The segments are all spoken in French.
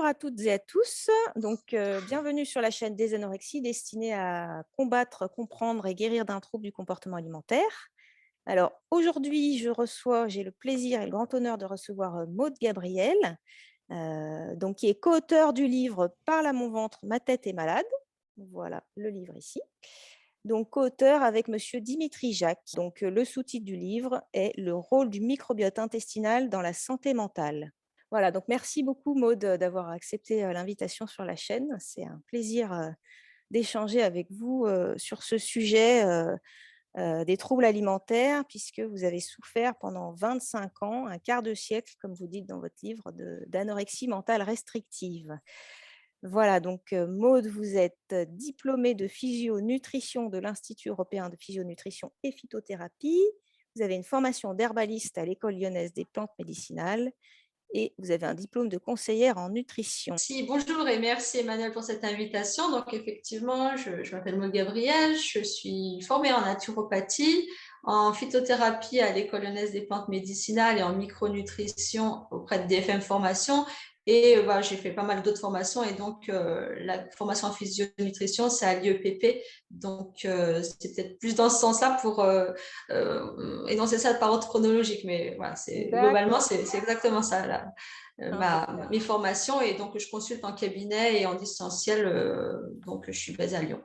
à toutes et à tous. Bienvenue sur la chaîne des anorexie destinée à combattre, comprendre et guérir d'un trouble du comportement alimentaire. Alors, aujourd'hui, j'ai le plaisir et le grand honneur de recevoir Maude Gabriel, qui est co-auteur du livre Parle à mon ventre, ma tête est malade. Voilà le livre ici. Donc, co-auteur avec monsieur Dimitri Jacques. Le sous-titre du livre est Le rôle du microbiote intestinal dans la santé mentale. Voilà, donc merci beaucoup Maude d'avoir accepté l'invitation sur la chaîne. C'est un plaisir d'échanger avec vous sur ce sujet des troubles alimentaires, puisque vous avez souffert pendant 25 ans, un quart de siècle, comme vous dites dans votre livre, d'anorexie mentale restrictive. Voilà, Maude, vous êtes diplômée de physio-nutrition de l'Institut européen de physionutrition et phytothérapie. Vous avez une formation d'herbaliste à l'École lyonnaise des plantes médicinales et vous avez un diplôme de conseillère en nutrition. Si, bonjour et merci Emmanuel pour cette invitation. Donc effectivement, je m'appelle Maud Gabriel, je suis formée en naturopathie, en phytothérapie à l'École lyonnaise des plantes médicinales et en micronutrition auprès de DFM Formation. Et j'ai fait pas mal d'autres formations et la formation en physionutrition, c'est à l'IEPP. Donc c'est peut-être plus dans ce sens-là pour énoncer ça par ordre chronologique. Mais voilà, globalement, c'est exactement ça là. Mes formations et donc je consulte en cabinet et en distanciel, donc je suis basée à Lyon.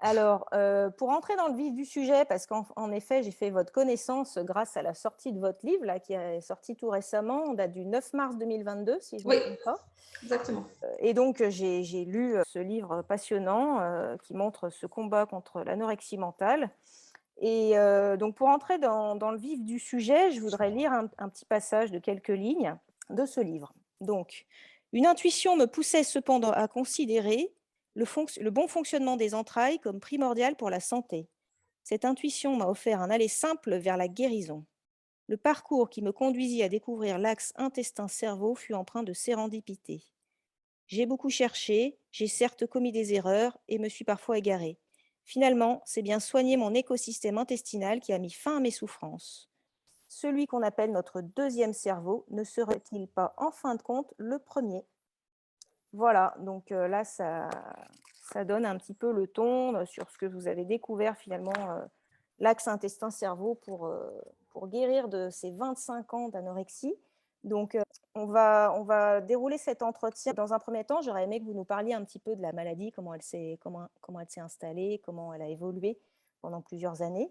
Alors, pour entrer dans le vif du sujet, parce qu'en effet, j'ai fait votre connaissance grâce à la sortie de votre livre, là, qui est sorti tout récemment, on date du 9 mars 2022, si je ne me trompe pas. Exactement. Et donc, j'ai lu ce livre passionnant qui montre ce combat contre l'anorexie mentale. Et donc, pour entrer dans le vif du sujet, je voudrais lire un petit passage de quelques lignes de ce livre. Donc, une intuition me poussait cependant à considérer le bon fonctionnement des entrailles comme primordial pour la santé. Cette intuition m'a offert un aller simple vers la guérison. Le parcours qui me conduisit à découvrir l'axe intestin-cerveau fut empreint de sérendipité. J'ai beaucoup cherché, j'ai certes commis des erreurs et me suis parfois égarée. Finalement, c'est bien soigner mon écosystème intestinal qui a mis fin à mes souffrances. Celui qu'on appelle notre deuxième cerveau ne serait-il pas, en fin de compte, le premier? Voilà, donc là, ça donne un petit peu le ton sur ce que vous avez découvert finalement, l'axe intestin-cerveau pour guérir de ces 25 ans d'anorexie. Donc, on va dérouler cet entretien. Dans un premier temps, j'aurais aimé que vous nous parliez un petit peu de la maladie, comment elle s'est installée, comment elle a évolué pendant plusieurs années.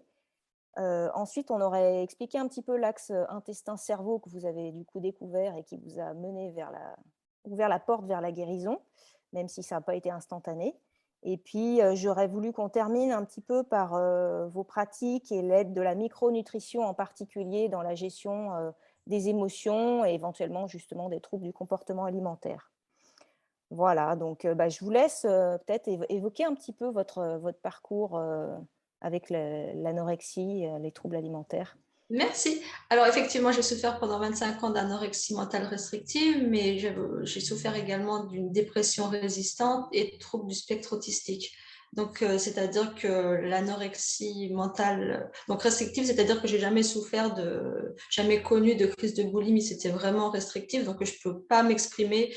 Ensuite, on aurait expliqué un petit peu l'axe intestin-cerveau que vous avez du coup découvert et qui vous a mené ouvert la porte vers la guérison, même si ça n'a pas été instantané. Et puis, j'aurais voulu qu'on termine un petit peu par vos pratiques et l'aide de la micronutrition en particulier dans la gestion des émotions et éventuellement justement des troubles du comportement alimentaire. Voilà, donc je vous laisse peut-être évoquer un petit peu votre parcours avec l'anorexie, les troubles alimentaires. Merci. Alors effectivement, j'ai souffert pendant 25 ans d'anorexie mentale restrictive, mais j'ai souffert également d'une dépression résistante et de troubles du spectre autistique. Donc, c'est-à-dire que l'anorexie mentale, donc restrictive, c'est-à-dire que j'ai jamais connu de crise de boulimie. C'était vraiment restrictif, donc je peux pas m'exprimer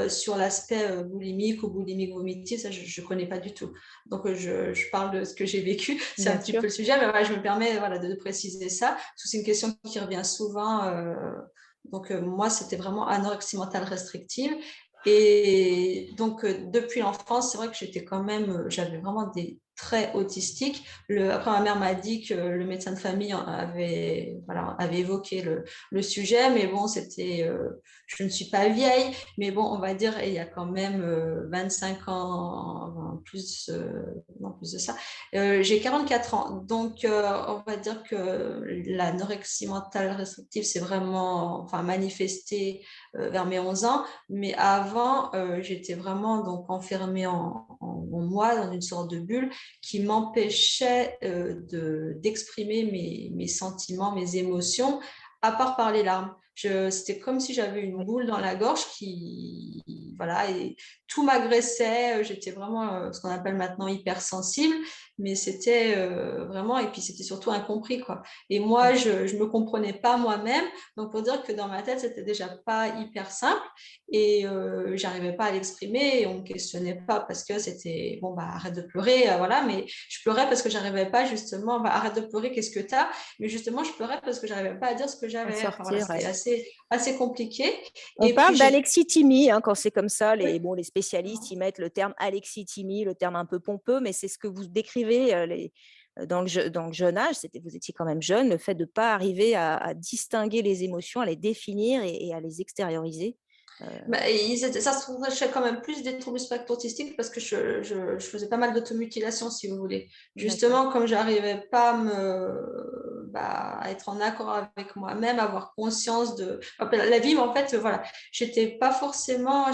sur l'aspect boulimique ou boulimique vomitif, ça je connais pas du tout. Donc je parle de ce que j'ai vécu, c'est un petit peu le sujet, mais voilà, je me permets de préciser ça, parce que c'est une question qui revient souvent. Moi, c'était vraiment anorexie mentale restrictive. Et donc, depuis l'enfance, c'est vrai que j'avais vraiment des traits autistiques. Après, ma mère m'a dit que le médecin de famille avait évoqué le sujet, mais bon, je ne suis pas vieille, mais bon, on va dire, il y a quand même 25 ans, non, plus de ça. J'ai 44 ans, donc on va dire que l'anorexie mentale restrictive s'est vraiment manifestée vers mes 11 ans, mais avant, j'étais vraiment donc enfermée en moi, dans une sorte de bulle qui m'empêchait d'exprimer mes sentiments, mes émotions, à part par les larmes. C'était comme si j'avais une boule dans la gorge et tout m'agressait, j'étais vraiment ce qu'on appelle maintenant hypersensible, mais c'était vraiment, et puis c'était surtout incompris, quoi. Et moi, je ne me comprenais pas moi-même, donc pour dire que dans ma tête, c'était déjà pas hyper simple, et j'arrivais pas à l'exprimer, et on me questionnait pas parce que c'était, bon, bah, arrête de pleurer, voilà, mais je pleurais parce que j'arrivais pas justement, bah, arrête de pleurer, qu'est-ce que t'as? Mais justement, je pleurais parce que j'arrivais pas à dire ce que À j'avais, enfin voilà, sortir, ouais. c'était assez compliqué, On et puis parle j'ai... d'alexithymie, hein, quand c'est comme ça. Oui. Les spécialistes, ils mettent le terme alexithymie, le terme un peu pompeux, mais c'est ce que vous décrivez dans le jeune âge. Vous étiez quand même jeune, le fait de ne pas arriver à distinguer les émotions, à les définir et à les extérioriser. Bah, ça se rapprochait quand même plus des troubles spectre autistiques parce que je faisais pas mal d'automutilation, si vous voulez. D'accord. Justement, comme j'arrivais pas à être en accord avec moi-même, avoir conscience de la vie, mais en fait, voilà, j'avais pas forcément,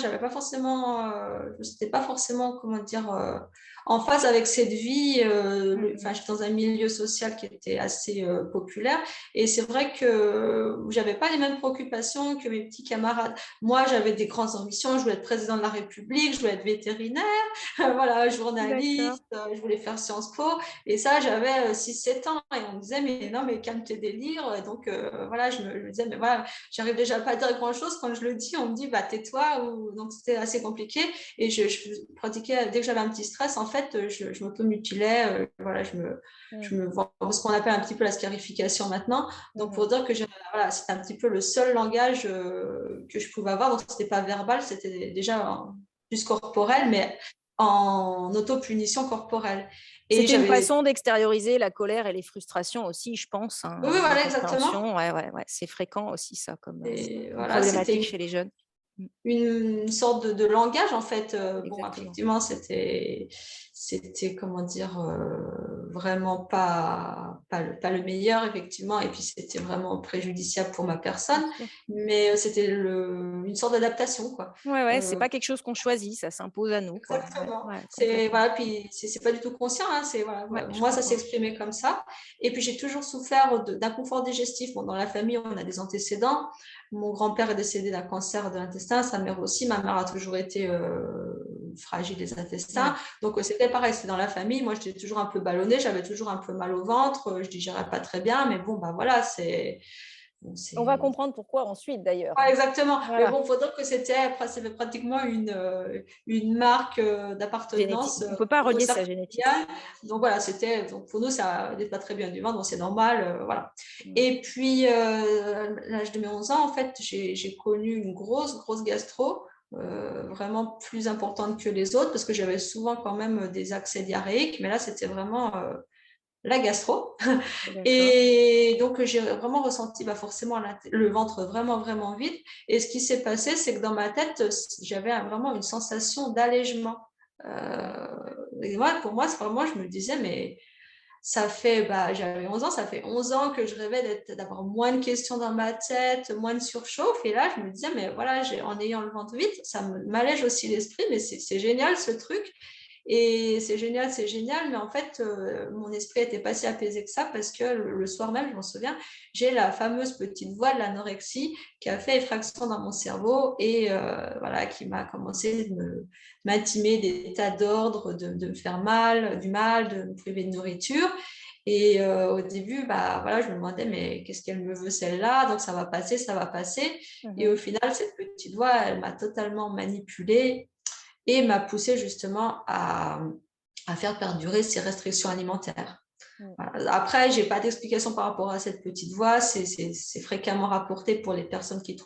c'était pas forcément, comment dire, en phase avec cette vie. J'étais dans un milieu social qui était assez populaire, et c'est vrai que j'avais pas les mêmes préoccupations que mes petits camarades. Moi, j'avais des grandes ambitions. Je voulais être président de la République, je voulais être vétérinaire, voilà, D'accord. journaliste, je voulais faire Sciences Po. Et ça, j'avais 6-7 ans. Et on me disait, mais non, mais calme tes délires. Et donc, voilà, je me disais, mais voilà, j'arrive déjà pas à dire grand-chose. Quand je le dis, on me dit, bah, tais-toi. Donc, c'était assez compliqué. Et je pratiquais, dès que j'avais un petit stress, en fait, je m'automutilais. Voilà, je me ce qu'on appelle un petit peu la scarification maintenant. Donc, pour dire que voilà, c'était un petit peu le seul langage que je pouvais avoir. Donc, c'était pas verbal, c'était déjà plus corporel, mais en autopunition corporelle. Et C'était une j'avais... façon d'extérioriser la colère et les frustrations aussi, je pense, hein, Oui, voilà, exactement. l'incompréhension. Ouais, ouais, ouais. C'est fréquent aussi, ça, Et comme voilà, problématique c'était chez les jeunes. Mm, une sorte de langage, en fait. Bon, exactement. effectivement, c'était comment dire, vraiment pas le meilleur, effectivement, et puis c'était vraiment préjudiciable pour ma Bien personne, sûr. mais c'était une sorte d'adaptation, quoi. Ouais, ouais, c'est Euh, pas quelque chose qu'on choisit, ça s'impose à nous, quoi. Ouais, Exactement. ouais, C'est complètement. voilà, puis c'est pas du tout conscient, hein, c'est voilà, Ouais, je moi ça s'est comprends. exprimé comme ça. Et puis j'ai toujours souffert d'inconfort digestif. Bon, dans la famille, on a des antécédents. Mon grand-père est décédé d'un cancer de l'intestin, sa mère aussi. Ma mère a toujours été fragile des intestins. Ouais. Donc c'était pareil, c'est dans la famille. Moi, j'étais toujours un peu ballonnée, j'avais toujours un peu mal au ventre, je digérais pas très bien, mais bon, bah voilà, On va c'est comprendre pourquoi ensuite, d'ailleurs. Ouais, exactement. Mais Voilà, bon, il faut dire que c'était pratiquement une marque génétique. d'appartenance On peut pas au relier cercle sa génétique. familial. Donc voilà, donc pour nous, ça n'est pas très bien du ventre, donc c'est normal. Voilà. Mm. Et puis, à l'âge de mes 11 ans, en fait, j'ai connu une grosse gastro, vraiment plus importante que les autres, parce que j'avais souvent quand même des accès diarrhéiques, mais là, c'était vraiment la gastro. D'accord. Et donc, j'ai vraiment ressenti forcément le ventre vraiment vide. Et ce qui s'est passé, c'est que dans ma tête, j'avais vraiment une sensation d'allègement. Ouais. Et pour moi, c'est vraiment, je me disais, mais j'avais 11 ans, ça fait 11 ans que je rêvais d'avoir moins de questions dans ma tête, moins de surchauffe. Et là, je me disais, mais voilà, en ayant le ventre vide, ça m'allège aussi l'esprit, mais c'est génial ce truc. Et c'est génial, mais en fait, mon esprit était pas si apaisé que ça parce que le soir même, je m'en souviens, j'ai la fameuse petite voix de l'anorexie qui a fait effraction dans mon cerveau et voilà, qui m'a commencé de m'intimer des tas d'ordres, de me faire mal, de me priver de nourriture. Et au début, voilà, je me demandais, mais qu'est-ce qu'elle me veut celle-là? Donc ça va passer, ça va passer. Et Mhm. au final, cette petite voix, elle m'a totalement manipulée et m'a poussé justement à faire perdurer ces restrictions alimentaires. Mm. Voilà. Après, je n'ai pas d'explication par rapport à cette petite voix. C'est fréquemment rapporté pour les personnes qui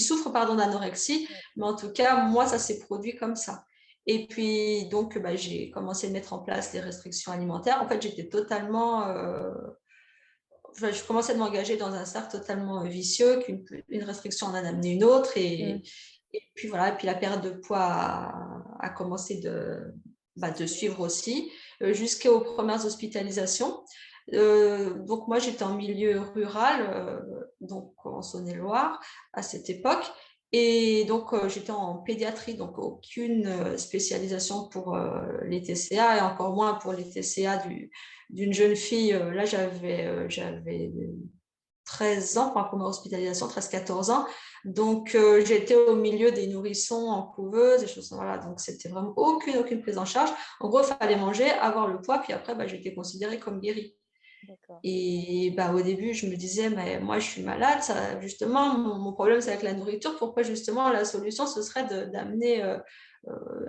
souffrent d'anorexie. Mais en tout cas, moi, ça s'est produit comme ça. Et puis, donc, j'ai commencé à mettre en place des restrictions alimentaires. En fait, j'étais totalement... je commençais à m'engager dans un cercle totalement vicieux, qu'une restriction en a amené une autre. Mm. Et puis voilà, et puis la perte de poids a commencé de suivre aussi, jusqu'aux premières hospitalisations. Donc moi, j'étais en milieu rural, donc en Saône-et-Loire, à cette époque. Et donc, j'étais en pédiatrie, donc aucune spécialisation pour les TCA et encore moins pour les TCA d'une jeune fille. Là, j'avais 13 ans pour la première hospitalisation, 13-14 ans. Donc, j'étais au milieu des nourrissons en couveuse, des choses, voilà. Donc, c'était vraiment aucune prise en charge. En gros, il fallait manger, avoir le poids, puis après, j'étais considérée comme guérie. D'accord. Et au début, je me disais, mais moi, je suis malade. Ça, justement, mon problème, c'est avec la nourriture. Pourquoi, justement, la solution, ce serait d'amener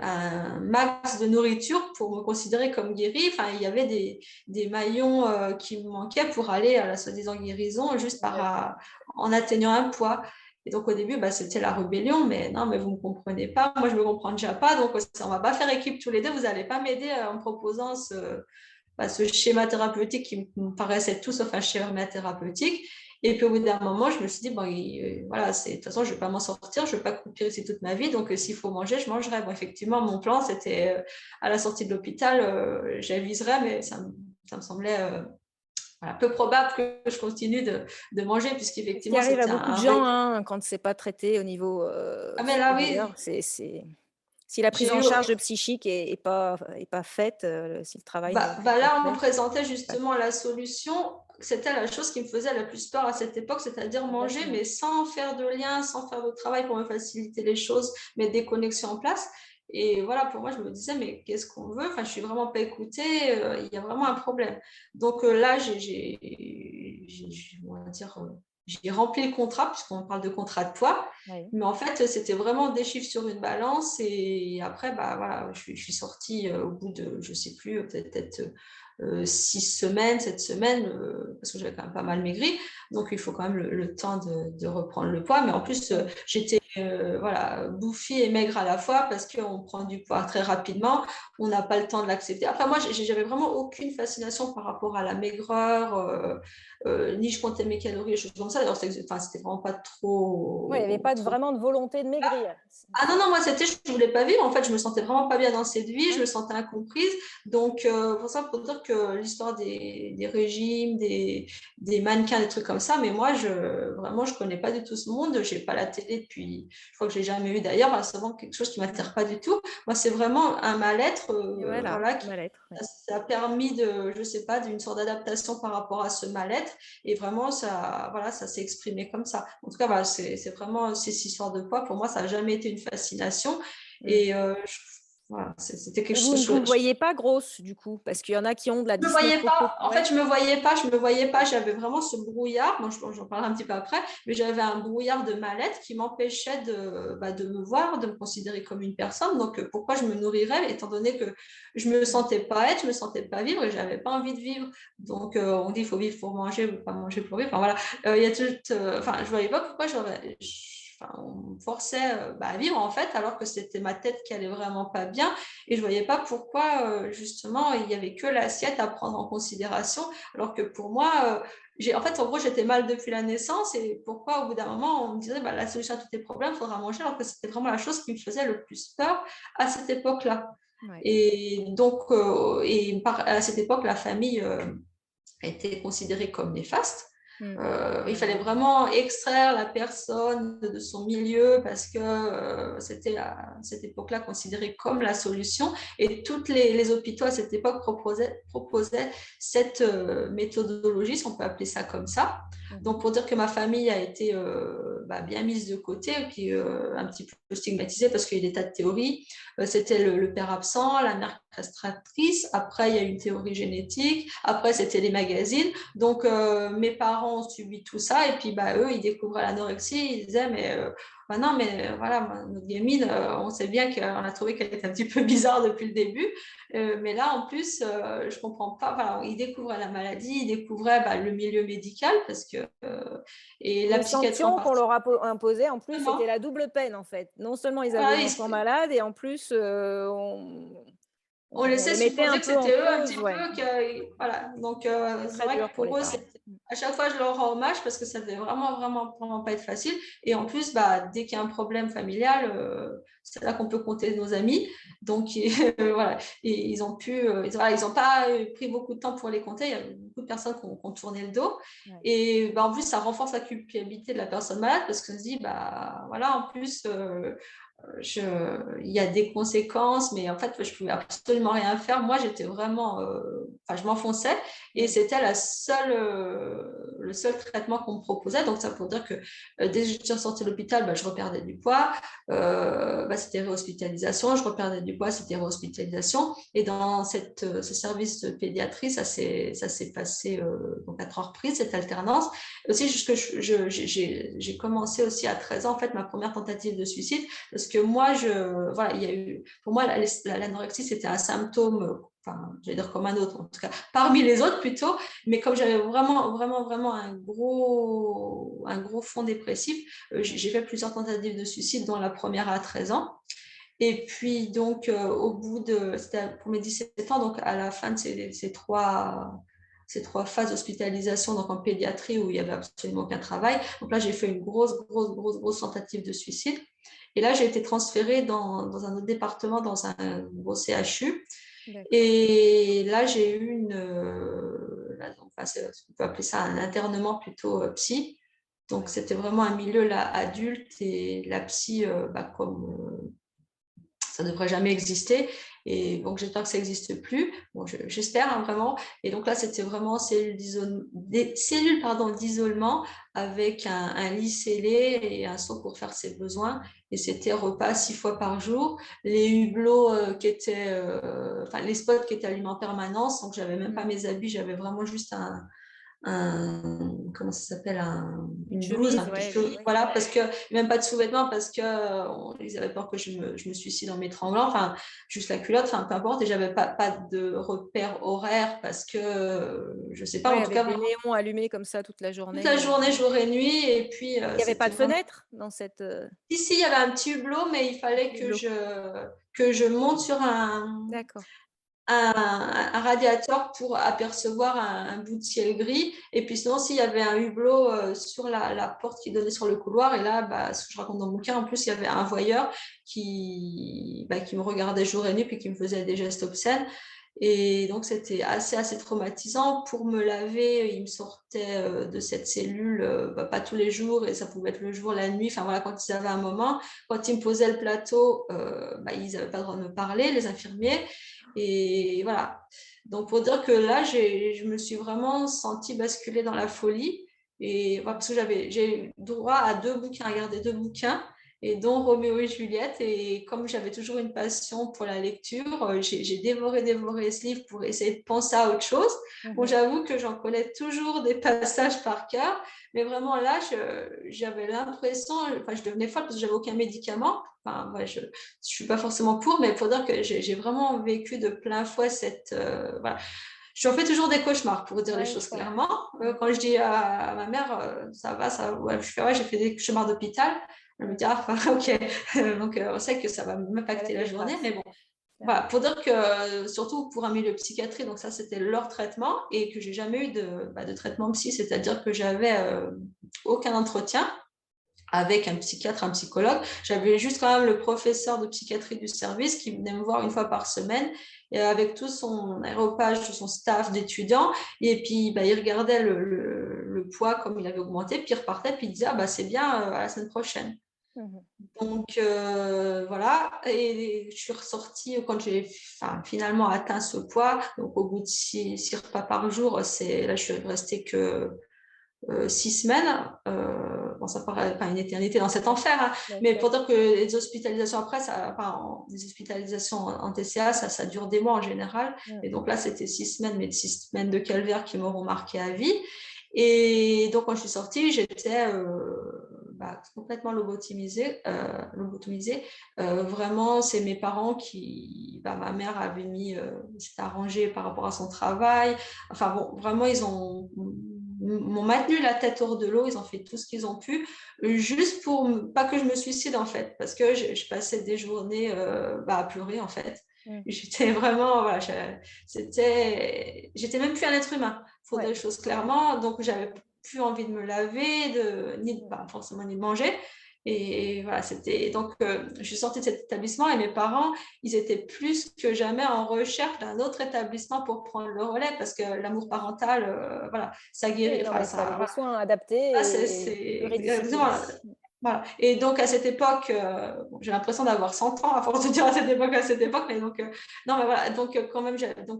un max de nourriture pour me considérer comme guérie. Enfin, il y avait des maillons qui me manquaient pour aller à la soi-disant guérison juste en atteignant un poids. Et donc, au début, c'était la rébellion, mais non, mais vous ne me comprenez pas. Moi, je ne me comprends déjà pas. Donc, on ne va pas faire équipe tous les deux. Vous n'allez pas m'aider en me proposant ce schéma thérapeutique qui me paraissait tout sauf un schéma thérapeutique. Et puis au bout d'un moment, je me suis dit, bon, voilà, de toute façon, je ne vais pas m'en sortir, je ne vais pas croupir ici toute ma vie, donc s'il faut manger, je mangerai. Bon, effectivement, mon plan, c'était à la sortie de l'hôpital, j'aviserais, mais ça me semblait peu probable que je continue de manger, Ce qui puisqu'effectivement, arrive à c'était beaucoup de un gens, rythme. hein, quand c'est pas traité au niveau, Ah, mais là, supérieur, oui, si la prise j'ai en eu. charge psychique est pas faite, si le travail n'est pas Là, on me fait, présentait ouais, justement la solution. C'était la chose qui me faisait la plus peur à cette époque, c'est-à-dire manger, exactement. mais sans faire de lien, sans faire de travail pour me faciliter les choses, mettre des connexions en place. Et voilà, pour moi, je me disais, mais qu'est-ce qu'on veut? Enfin, je suis vraiment pas écoutée, il y a vraiment un problème. Donc là, on va dire, j'ai rempli le contrat, puisqu'on parle de contrat de poids. Oui. Mais en fait, c'était vraiment des chiffres sur une balance. Et après, voilà, je suis sortie au bout de, je ne sais plus, peut-être 6 semaines, 7 semaines, parce que j'avais quand même pas mal maigri. Donc, il faut quand même le temps de reprendre le poids. Mais en plus, Mmh. j'étais voilà, bouffie et maigre à la fois parce qu'on prend du poids très rapidement. On n'a pas le temps de l'accepter. Après, moi, j'avais vraiment aucune fascination par rapport à la maigreur. Ni je comptais mes calories, des choses comme ça. Alors, c'était vraiment pas Ouais, il y avait pas trop. vraiment de volonté de maigrir. Ah non, non, moi, c'était, je ne voulais pas vivre. En fait, je me sentais vraiment pas bien dans cette vie. Je Ouais. me sentais incomprise. Donc, pour ça, pour dire que l'histoire des régimes, des mannequins, des trucs comme ça, mais moi, vraiment, je connais pas du tout ce monde. J'ai pas la télé depuis, je crois que j'ai jamais eu d'ailleurs. C'est vraiment quelque chose qui m'attire pas du tout. Moi, c'est vraiment un mal-être, Et voilà, voilà, mal-être, ouais. ça a permis je sais pas, d'une sorte d'adaptation par rapport à ce mal-être. Et vraiment, voilà, ça s'est exprimé comme ça. En tout cas, voilà, c'est vraiment ces histoires de poids. Pour moi, ça n'a jamais été une fascination. Mmh. Et voilà, c'était quelque Et vous chose. ne vous voyez pas grosse, du coup? Parce qu'il y en a qui ont de la Je me voyais dysmorphosité, pas. En fait, ouais. je me voyais pas. J'avais vraiment ce brouillard. Bon, j'en parlerai un petit peu après, mais j'avais un brouillard de mal-être qui m'empêchait de me voir, de me considérer comme une personne. Donc, pourquoi je me nourrirais, étant donné que je me Mmh. sentais pas être, je me sentais pas vivre et j'avais pas envie de vivre. Donc, on dit il faut vivre pour manger, ou pas manger pour vivre. Enfin, voilà. Il y a tout. Enfin, je voyais pas pourquoi enfin, on me forçait à vivre en fait, alors que c'était ma tête qui allait vraiment pas bien. Et je ne voyais pas pourquoi, justement, il n'y avait que l'assiette à prendre en considération, alors que pour moi, en fait, en gros, j'étais mal depuis la naissance. Et pourquoi, au bout d'un moment, on me disait la solution à tous tes problèmes, il faudra manger, alors que c'était vraiment la chose qui me faisait le plus peur à cette époque-là. Ouais. Et donc, à cette époque, la famille était considérée comme néfaste. Mmh. Il Ouais, fallait ouais. vraiment extraire la personne de son milieu parce que c'était à cette époque-là considéré comme la solution. Et tous les hôpitaux à cette époque proposaient cette méthodologie, si on peut appeler ça comme ça. Mmh. Donc, pour dire que ma famille a été bien mise de côté et puis un petit peu stigmatisée parce qu'il y a des tas de théories. C'était le père absent, la mère castratrice. Après, il y a une théorie génétique. Après, c'était les magazines. Donc, mes parents ont subi tout ça et puis eux, ils découvraient l'anorexie. Ils disaient, mais non, mais voilà, notre gamine, on sait bien qu'on a trouvé qu'elle était un petit peu bizarre depuis le début. Mais là, en plus, je comprends pas. Voilà, ils découvraient la maladie, ils découvraient le milieu médical parce que, et la Les psychiatrie en sanctions qu'on particulier. leur a imposées, en plus, c'était la double peine, en fait. Non seulement ils avaient Voilà, une enfant malade et en plus, on on laissait les mettait supposer un que peu en c'était eux un cause, petit ouais. peu voilà. Donc C'était c'est très vrai dur que pour les pour eux, parents. Mmh. à chaque fois je leur rends hommage parce que ça devait vraiment pas être facile. Et en plus, dès qu'il y a un problème familial, c'est là qu'on peut compter nos amis. Donc voilà, et ils ont pu, ils ont pas pris beaucoup de temps pour les compter. Il y a beaucoup de personnes qui ont tourné le dos. Ouais. Et en plus, ça renforce la culpabilité de la personne malade parce qu'on se dit voilà, en plus il y a des conséquences, mais en fait, je pouvais absolument rien faire. Moi, j'étais vraiment, je m'enfonçais et c'était le seul traitement qu'on me proposait. Donc, ça pour dire que dès que je suis sortie de l'hôpital, je reperdais du poids. C'était réhospitalisation. Je reperdais du poids, c'était réhospitalisation. Et dans ce service de pédiatrie, ça s'est passé donc à 3 reprises, cette alternance. Aussi, jusque j'ai commencé aussi à 13 ans, en fait, ma première tentative de suicide. Parce que moi, voilà, il y a eu, pour moi, l'anorexie, c'était un symptôme, enfin, je vais dire comme un autre, en tout cas, parmi les autres plutôt, mais comme j'avais vraiment, vraiment, vraiment un gros fond dépressif, j'ai fait plusieurs tentatives de suicide, dont la première à 13 ans. Et puis, donc, au bout c'était pour mes 17 ans, donc à la fin de ces trois phases d'hospitalisation, donc en pédiatrie où il n'y avait absolument aucun travail. Donc là, j'ai fait une grosse tentative de suicide. Et là, j'ai été transférée dans un autre département, dans un gros CHU. Et là, j'ai eu on peut appeler ça un internement plutôt psy. Donc, c'était vraiment un milieu là, adulte et la psy, comme ça ne devrait jamais exister. Et donc, j'espère que ça n'existe plus. Bon, j'espère hein, vraiment. Et donc là, c'était vraiment des cellules d'isolement avec un lit scellé et un seau pour faire ses besoins. Et c'était repas 6 fois par jour. Les hublots les spots qui étaient allumés en permanence. Donc, j'avais même pas mes habits. J'avais vraiment juste comment ça s'appelle, une blouse, chemise, voilà, parce que même pas de sous-vêtements parce que ils avaient peur que je me suicide en m'étranglant, enfin juste la culotte, enfin peu importe, et j'avais pas de repère horaire parce que je sais pas, Oui, en tout avec cas des vraiment néons allumés comme ça toute la toute la journée. journée, jour et nuit, et puis Il n'y avait pas c'était de vraiment fenêtre dans cette, ici il y avait un petit hublot, mais il fallait hublot? que je monte sur D'accord. un radiateur pour apercevoir un bout de ciel gris. Et puis sinon, s'il y avait un hublot sur la porte qui donnait sur le couloir, et là, ce que je raconte dans mon bouquin, en plus, il y avait un voyeur qui me regardait jour et nuit, puis qui me faisait des gestes obscènes. Et donc, c'était assez traumatisant. Pour me laver, il me sortait de cette cellule, pas tous les jours, et ça pouvait être le jour, la nuit, enfin voilà, quand ils avaient un moment. Quand ils me posaient le plateau, ils n'avaient pas le droit de me parler, les infirmiers. Et voilà. Donc, pour dire que là, je me suis vraiment sentie basculer dans la folie. Et voilà, parce que j'ai eu droit à 2 bouquins, à garder 2 bouquins, et dont Roméo et Juliette. Et comme j'avais toujours une passion pour la lecture, j'ai dévoré ce livre pour essayer de penser à autre chose. Bon, j'avoue que j'en connais toujours des passages par cœur, mais vraiment là, j'avais l'impression, enfin, je devenais folle parce que j'avais aucun médicament. Enfin, ouais, je suis pas forcément pour, mais pour dire que j'ai vraiment vécu de plein fouet voilà. Je fais toujours des cauchemars, pour dire les Ouais, je choses comprends. clairement. Quand je dis à ma mère, ça va, ça va. Ouais, ouais, j'ai fait des cauchemars d'hôpital. Elle me dit, ah, ok. Donc, on sait que ça va Elle a m'impacter la fait journée, face. mais bon. Voilà, Clairement. pour dire que, surtout pour un milieu psychiatrie, donc ça, c'était leur traitement, et que j'ai jamais eu de traitement psy, c'est-à-dire que j'avais aucun entretien avec un psychiatre, un psychologue. J'avais juste quand même le professeur de psychiatrie du service qui venait me voir 1 fois par semaine, et avec tout son aéropage, tout son staff d'étudiants. Et puis, il regardait le poids comme il avait augmenté, puis il repartait, puis il disait, c'est bien, à la semaine prochaine. Donc, voilà. Et je suis ressortie quand j'ai finalement atteint ce poids. Donc, au bout de 6 repas par jour, là, je suis restée que 6 semaines. Bon, ça paraît pas une éternité dans cet enfer, hein, mais pour dire que les hospitalisations après, les hospitalisations en TCA, ça dure des mois en général. Et donc là, c'était 6 semaines, mais 6 semaines de calvaire qui m'auront marqué à vie. Et donc, quand je suis sortie, j'étais complètement lobotomisée. Vraiment, c'est mes parents ma mère avait s'était arrangée par rapport à son travail. Enfin bon, vraiment, ils m'ont maintenu la tête hors de l'eau, ils ont fait tout ce qu'ils ont pu, juste pour pas que je me suicide en fait, parce que je passais des journées à pleurer en fait. J'étais vraiment, voilà, j'étais même plus un être humain, pour dire les choses clairement, donc j'avais plus envie de me laver, forcément ni de manger. Et voilà, c'était donc je suis sortie de cet établissement et mes parents, ils étaient plus que jamais en recherche d'un autre établissement pour prendre le relais parce que l'amour parental, voilà, ça Oui, guérit. non, Enfin, mais il fallait des ça, soins adaptés voilà, et c'est exactement. pluridisciplinaires. Voilà. Et donc, à cette époque, j'ai l'impression d'avoir 100 ans à force de dire à cette époque, mais donc, non, mais voilà, donc quand même,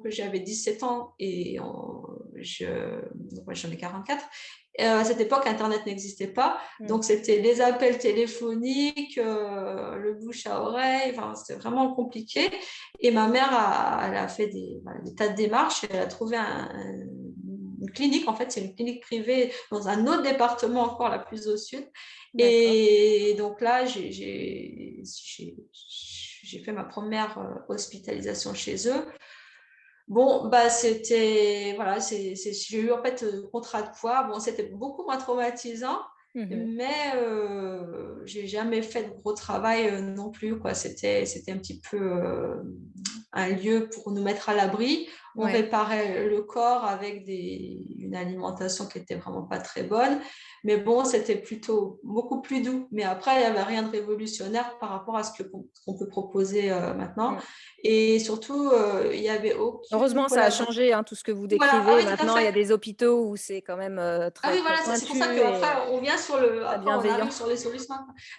j'avais 17 ans et donc, moi, j'en ai 44. À cette époque, Internet n'existait pas, donc c'était les appels téléphoniques, le bouche à oreille, enfin, c'était vraiment compliqué. Et ma mère, elle a fait des tas de démarches, elle a trouvé une clinique, en fait, c'est une clinique privée dans un autre département encore, la plus au sud. D'accord. Et donc là, j'ai fait ma première hospitalisation chez eux. Bon, bah c'était, voilà, j'ai eu en fait contrat de poids. Bon, c'était beaucoup moins traumatisant, mais j'ai jamais fait de gros travail non plus, quoi. C'était un petit peu un lieu pour nous mettre à l'abri. On Ouais. réparait le corps avec une alimentation qui était vraiment pas très bonne. Mais bon, c'était plutôt beaucoup plus doux. Mais après, il n'y avait rien de révolutionnaire par rapport à ce qu'on peut proposer maintenant. Et surtout, il n'y avait aucune Heureusement, ça a collaboration. changé, hein, tout ce que vous Voilà, ah décrivez. oui, tout à Maintenant, il y fait. a des hôpitaux où c'est quand même, Ah très, oui, très voilà, c'est pour ça pointu qu'après, et on vient très après, on bienveillant. arrive sur les solutions.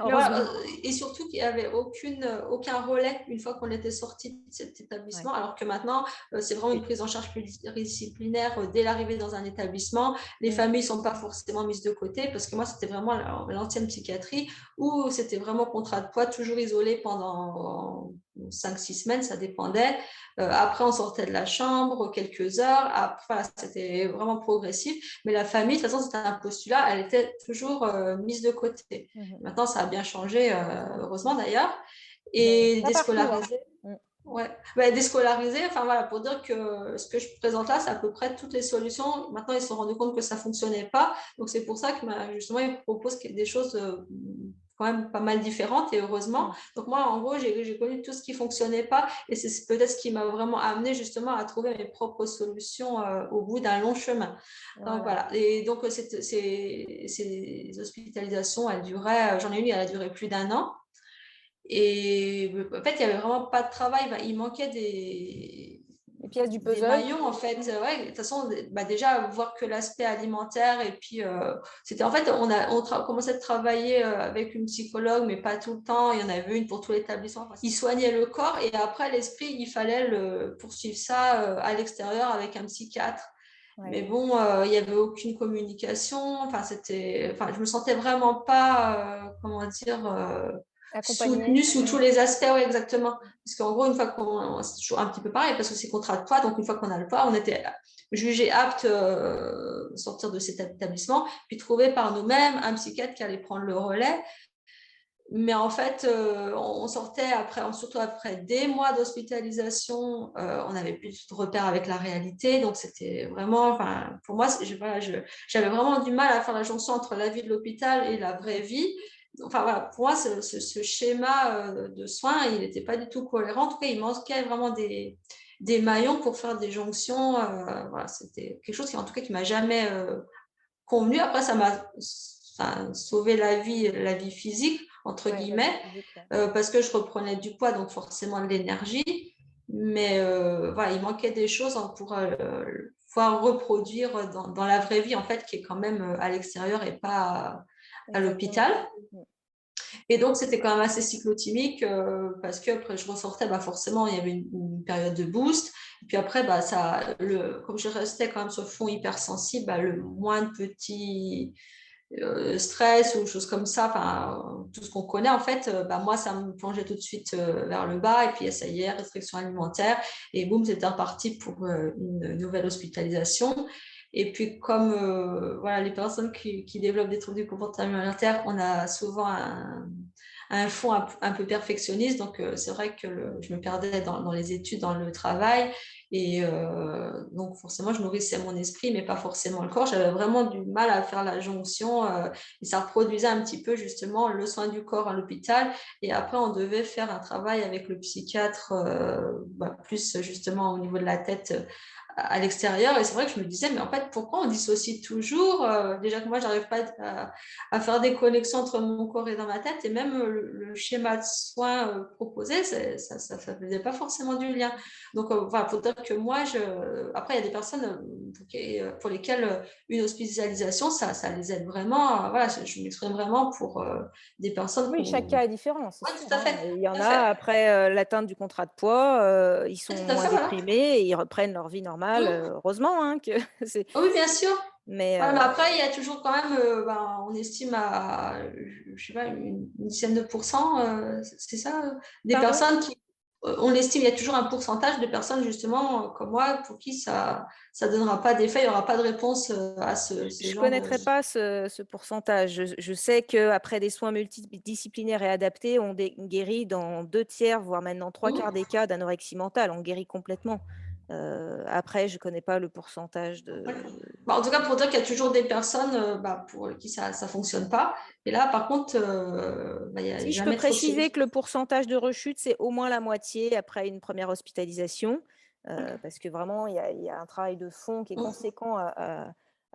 Mais voilà, Heureusement. et surtout qu'il n'y avait aucun relais une fois qu'on était sorti de cet Ouais. établissement, alors que maintenant, c'est vraiment une prise en charge pluridisciplinaire dès l'arrivée dans un établissement. Les familles ne sont pas forcément mises de côté, parce que moi, c'était vraiment l'ancienne psychiatrie où c'était vraiment contrat de poids, toujours isolé pendant 5-6 semaines, ça dépendait. Après, on sortait de la chambre quelques heures. Après, voilà, c'était vraiment progressif. Mais la famille, de toute façon, c'était un postulat, elle était toujours mise de côté. Maintenant, ça a bien changé, heureusement d'ailleurs. Mais Et pas partout, hein. déscolariser. Ouais, bah, déscolariser, enfin voilà, pour dire que ce que je présente là, c'est à peu près toutes les solutions. Maintenant, ils se sont rendus compte que ça ne fonctionnait pas. Donc, c'est pour ça que justement, ils proposent des choses quand même pas mal différentes et heureusement. Donc, moi, en gros, j'ai connu tout ce qui ne fonctionnait pas et c'est peut-être ce qui m'a vraiment amené justement à trouver mes propres solutions au bout d'un long chemin. Donc, Voilà. voilà. Et donc, ces hospitalisations, elles duraient, j'en ai une, elle a duré plus d'1 an. Et en fait, il n'y avait vraiment pas de travail. Il manquait Les pièces du des puzzle. maillons, en fait. Ouais, de toute façon, bah, déjà, voir que l'aspect alimentaire. Et puis, c'était en fait, on commençait à travailler avec une psychologue, mais pas tout le temps. Il y en avait une pour tout l'établissement. Enfin, il soignait le corps et après, l'esprit, il fallait poursuivre ça à l'extérieur avec un psychiatre. Ouais. Mais bon, il n'y avait aucune communication. Enfin, je me sentais vraiment pas, comment dire, Accompagné. soutenue sous tous les aspects, oui, exactement. Parce qu'en gros, une fois c'est toujours un petit peu pareil, parce que c'est contrat de poids, donc une fois qu'on a le poids, on était jugé apte à sortir de cet établissement, puis trouver par nous-mêmes un psychiatre qui allait prendre le relais. Mais en fait, on sortait après, surtout après des mois d'hospitalisation, on n'avait plus de repères avec la réalité. Donc, c'était vraiment, enfin, pour moi, j'avais vraiment du mal à faire la jonction entre la vie de l'hôpital et la vraie vie. Enfin, voilà, pour moi, ce schéma de soins, il n'était pas du tout cohérent. En tout cas, il manquait vraiment des maillons pour faire des jonctions. Voilà, c'était quelque chose qui, en tout cas, qui m'a jamais convenu. Après, ça m'a sauvé la vie physique, entre Ouais, la vie guillemets, physique, ouais. parce que je reprenais du poids, donc forcément de l'énergie. Mais voilà, il manquait des choses pour pouvoir reproduire dans la vraie vie, en fait, qui est quand même à l'extérieur et pas à Exactement. l'hôpital. Et donc, c'était quand même assez cyclotimique parce que après, je ressortais, bah, forcément, il y avait une période de boost. Et puis après, bah, comme je restais quand même sur le fond hypersensible, bah, le moins de petits stress ou choses comme ça, enfin, tout ce qu'on connaît, en fait, bah, moi, ça me plongeait tout de suite vers le bas. Et puis, ça y est, restriction alimentaire. Et boum, c'était reparti pour une nouvelle hospitalisation. Et puis, comme voilà, les personnes qui développent des troubles du comportement alimentaire, on a souvent un fond un peu perfectionniste. Donc, c'est vrai que je me perdais dans les études, dans le travail. Et donc, forcément, je nourrissais mon esprit, mais pas forcément le corps. J'avais vraiment du mal à faire la jonction. Et ça reproduisait un petit peu, justement, le soin du corps à l'hôpital. Et après, on devait faire un travail avec le psychiatre, plus justement au niveau de la tête à l'extérieur. Et c'est vrai que je me disais, mais en fait, pourquoi on dissocie toujours déjà que moi, j'arrive pas à faire des connexions entre mon corps et dans ma tête. Et même le schéma de soins proposé, ça ne faisait pas forcément du lien. Donc, voilà, pour dire que moi, après, il y a des personnes pour lesquelles une hospitalisation, ça les aide vraiment. Voilà, je m'exprime vraiment pour des personnes qui Oui, chaque ont... cas est différent, c'est Oui, sûr, tout à hein. fait. Il y en Tout à a fait. après, l'atteinte du contrat de poids, ils Oui, sont tout à moins fait, voilà. déprimés et ils reprennent leur vie normale, Mmh. heureusement, hein, que c'est Oui, bien sûr. mais Voilà, mais après, il y a toujours quand même, on estime à, je sais pas, une dizaine de pourcents, c'est ça, des pardon? personnes qui, on estime, il y a toujours un pourcentage de personnes justement comme moi pour qui ça donnera pas d'effet, il y aura pas de réponse à ce Je genre de... connaîtrais pas ce pourcentage. Je sais qu'après des soins multidisciplinaires et adaptés, on guérit dans 2 tiers, voire maintenant trois Mhm. quarts des cas d'anorexie mentale. On guérit complètement. Après, je connais pas le pourcentage de D'accord. Bah, en tout cas, pour dire qu'il y a toujours des personnes pour qui ça ne fonctionne pas. Et là, par contre, il n'y a si je peux jamais trop de préciser solution. que le pourcentage de rechute, c'est au moins la moitié après une première hospitalisation, parce que vraiment il y a un travail de fond qui est conséquent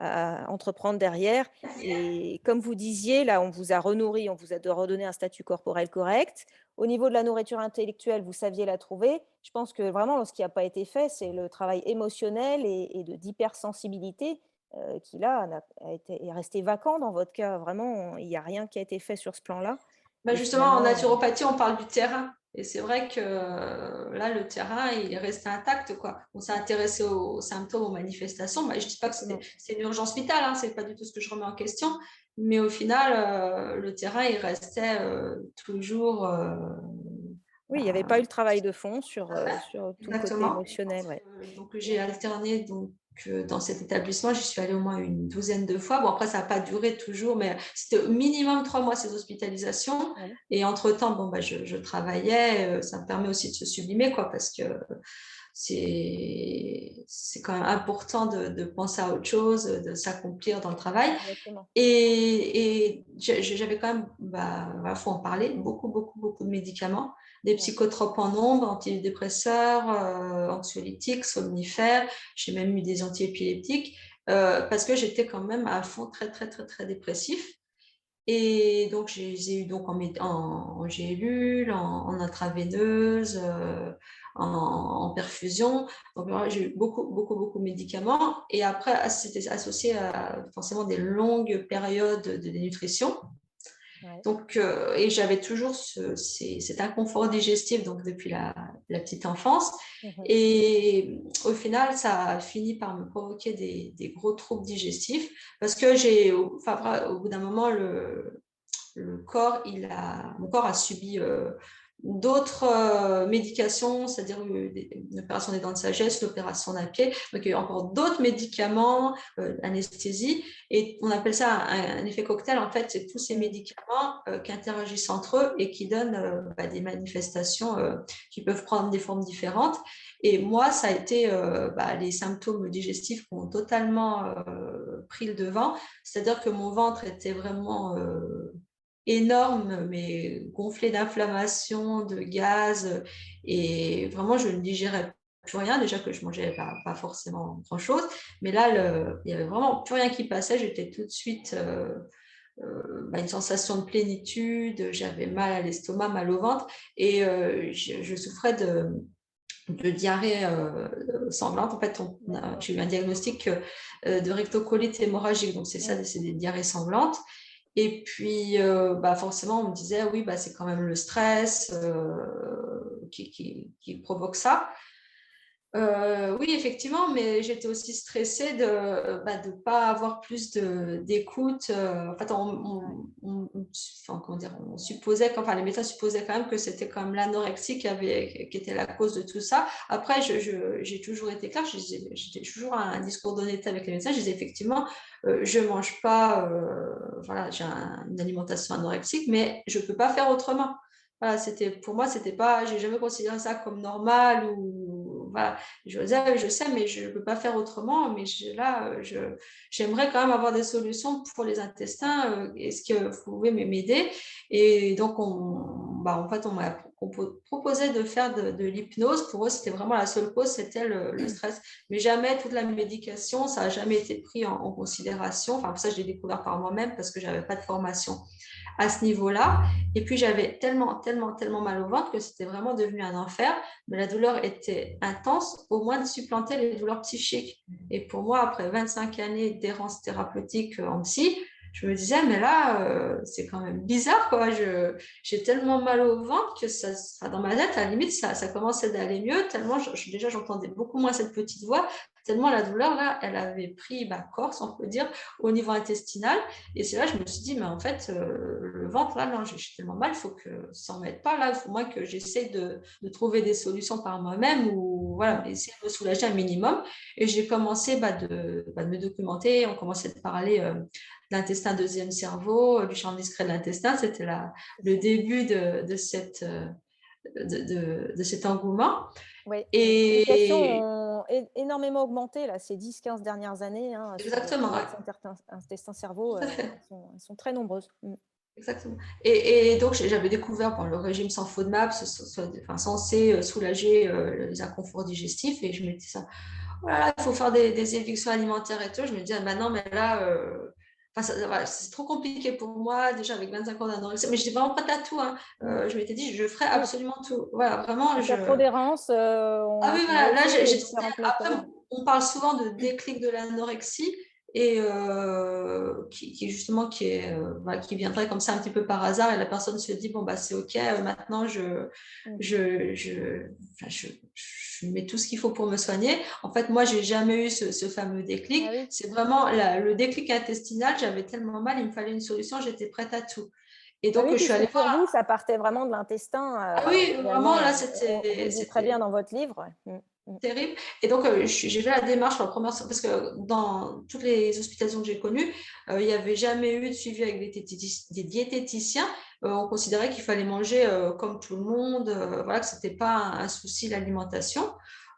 à entreprendre derrière et comme vous disiez, là, on vous a renourri, on vous a redonné un statut corporel correct. Au niveau de la nourriture intellectuelle, vous saviez la trouver. Je pense que vraiment ce qui a pas été fait, c'est le travail émotionnel et d'hypersensibilité, qui là est resté vacant dans votre cas. Vraiment, il y a rien qui a été fait sur ce plan-là Bah, et justement, en finalement, naturopathie, on parle du terrain. Et c'est vrai que là, le terrain, il est resté intact, quoi. On s'est intéressé aux symptômes, aux manifestations. Bah, je ne dis pas que exactement. c'est une urgence vitale, hein, ce n'est pas du tout ce que je remets en question. Mais au final, le terrain, il restait toujours... Oui, il y avait pas eu bah, le travail de fond sur tout le côté exactement. émotionnel, ouais. Donc, j'ai alterné dans cet établissement. J'y suis allée au moins une douzaine de fois. Bon, après, ça n'a pas duré toujours, mais c'était au minimum 3 mois ces hospitalisations. Ouais. Et entre-temps, bon, je travaillais. Ça me permet aussi de se sublimer, quoi, parce que c'est quand même important de penser à autre chose, de s'accomplir dans le travail. Exactement. Et j'avais quand même, faut en parler, beaucoup, beaucoup, beaucoup de médicaments, des Ouais. psychotropes en nombre, antidépresseurs, anxiolytiques, somnifères, j'ai même eu des antiépileptiques, parce que j'étais quand même à fond très, très, très, très dépressif. Et donc, je les ai eu donc en gélule, en intraveineuse, en perfusion. Donc, voilà, j'ai eu beaucoup, beaucoup, beaucoup de médicaments. Et après, c'était associé à forcément des longues périodes de dénutrition. Ouais. Donc, et j'avais toujours cet inconfort digestif donc depuis la petite enfance. Mmh. Et au final, ça a fini par me provoquer des gros troubles digestifs parce que au bout d'un moment, mon corps a subi d'autres médications, c'est-à-dire une opération des dents de sagesse, l'opération d'un pied, donc il y a eu encore d'autres médicaments, anesthésie, et on appelle ça un effet cocktail. En fait, c'est tous ces Mmh. médicaments qui interagissent entre eux et qui donnent des manifestations qui peuvent prendre des formes différentes. Et moi, ça a été les symptômes digestifs qui ont totalement pris le devant, c'est-à-dire que mon ventre était vraiment énorme, mais gonflé d'inflammation, de gaz, et vraiment, je ne digérais plus rien. Déjà que je mangeais pas forcément grand-chose, mais là, il n'y avait vraiment plus rien qui passait. J'étais tout de suite une sensation de plénitude, j'avais mal à l'estomac, mal au ventre, et je souffrais de diarrhée sanglante. En fait, D'accord. j'ai eu un diagnostic de rectocolite hémorragique, donc c'est ça, Mmh. c'est des diarrhées sanglantes. Et puis, forcément, on me disait, oui, c'est quand même le stress qui provoque ça. Oui, effectivement, mais j'étais aussi stressée de ne pas avoir plus d'écoute. En fait, Ouais. comment dire, on supposait, enfin, les médecins supposaient quand même que c'était quand même l'anorexie qui était la cause de tout ça. Après, j'ai toujours été claire, j'étais toujours un discours d'honnêteté avec les médecins. Je disais effectivement, je ne mange pas, voilà, j'ai une alimentation anorexique, mais je ne peux pas faire autrement. Voilà, pour moi, c'était pas, j'ai jamais considéré ça comme normal ou voilà. Je disais, je sais, mais je ne peux pas faire autrement. Mais j'aimerais quand même avoir des solutions pour les intestins. Est-ce que vous pouvez m'aider? Et donc, en fait, proposait de faire de l'hypnose. Pour eux, c'était vraiment la seule cause, c'était le stress. Mais jamais toute la médication, ça n'a jamais été pris en considération. Enfin, ça, je l'ai découvert par moi-même parce que je n'avais pas de formation à ce niveau-là. Et puis, j'avais tellement mal au ventre que c'était vraiment devenu un enfer. Mais la douleur était intense, au moins de supplanter les douleurs psychiques. Et pour moi, après 25 années d'errance thérapeutique en psy, je me disais, mais là, c'est quand même bizarre, quoi. J'ai tellement mal au ventre que dans ma tête, à la limite, ça commençait d'aller mieux, tellement déjà j'entendais beaucoup moins cette petite voix, tellement la douleur, là, elle avait pris corps, si on peut dire, au niveau intestinal. Et c'est là que je me suis dit, mais en fait, le ventre, là, non, j'ai tellement mal, il faut que ça n'en mette pas, là, il faut moins que j'essaie de trouver des solutions par moi-même ou voilà, essayer de me soulager un minimum. Et j'ai commencé de me documenter, on commençait de parler l'intestin deuxième cerveau, du champ discret de l'intestin. C'était le début de cet engouement. Oui, les publications Et ont énormément augmenté là, ces 10-15 dernières années, hein, exactement, sur ouais, l'axe intestin-cerveau, tout à fait. elles sont très nombreuses. Exactement. Et donc, j'avais découvert le régime sans FODMAP, censé soulager les inconforts digestifs. Et je me disais ça, voilà, il faut faire des évictions alimentaires et tout. Je me disais, ah, non, mais là, voilà, c'est trop compliqué pour moi, déjà avec 25 ans d'anorexie. Mais j'étais vraiment prête à tout. Hein. Je m'étais dit, je ferai Oui, absolument tout. Voilà, vraiment, en cas trop d'errance, ah oui, on a voilà, là, aussi différentes après, méthodes. on parle souvent de déclic de l'anorexie et qui justement qui viendrait comme ça un petit peu par hasard et la personne se dit bon bah c'est ok, maintenant Mmh. je mets tout ce qu'il faut pour me soigner. En fait, moi, j'ai jamais eu ce fameux Ah déclic. oui. C'est vraiment le déclic intestinal. J'avais tellement mal, il me fallait une solution, j'étais prête à tout. Et Ah donc, oui, je suis allée puisque pour voir. vous, ça partait vraiment de l'intestin, Ah oui, vraiment, là, on le dit très bien c'était dans votre livre, ouais. terrible. Et donc, j'ai fait la démarche la première, parce que dans toutes les hospitalisations que j'ai connues, il n'y avait jamais eu de suivi avec des diététiciens. On considérait qu'il fallait manger comme tout le monde, voilà, que ce n'était pas un souci l'alimentation.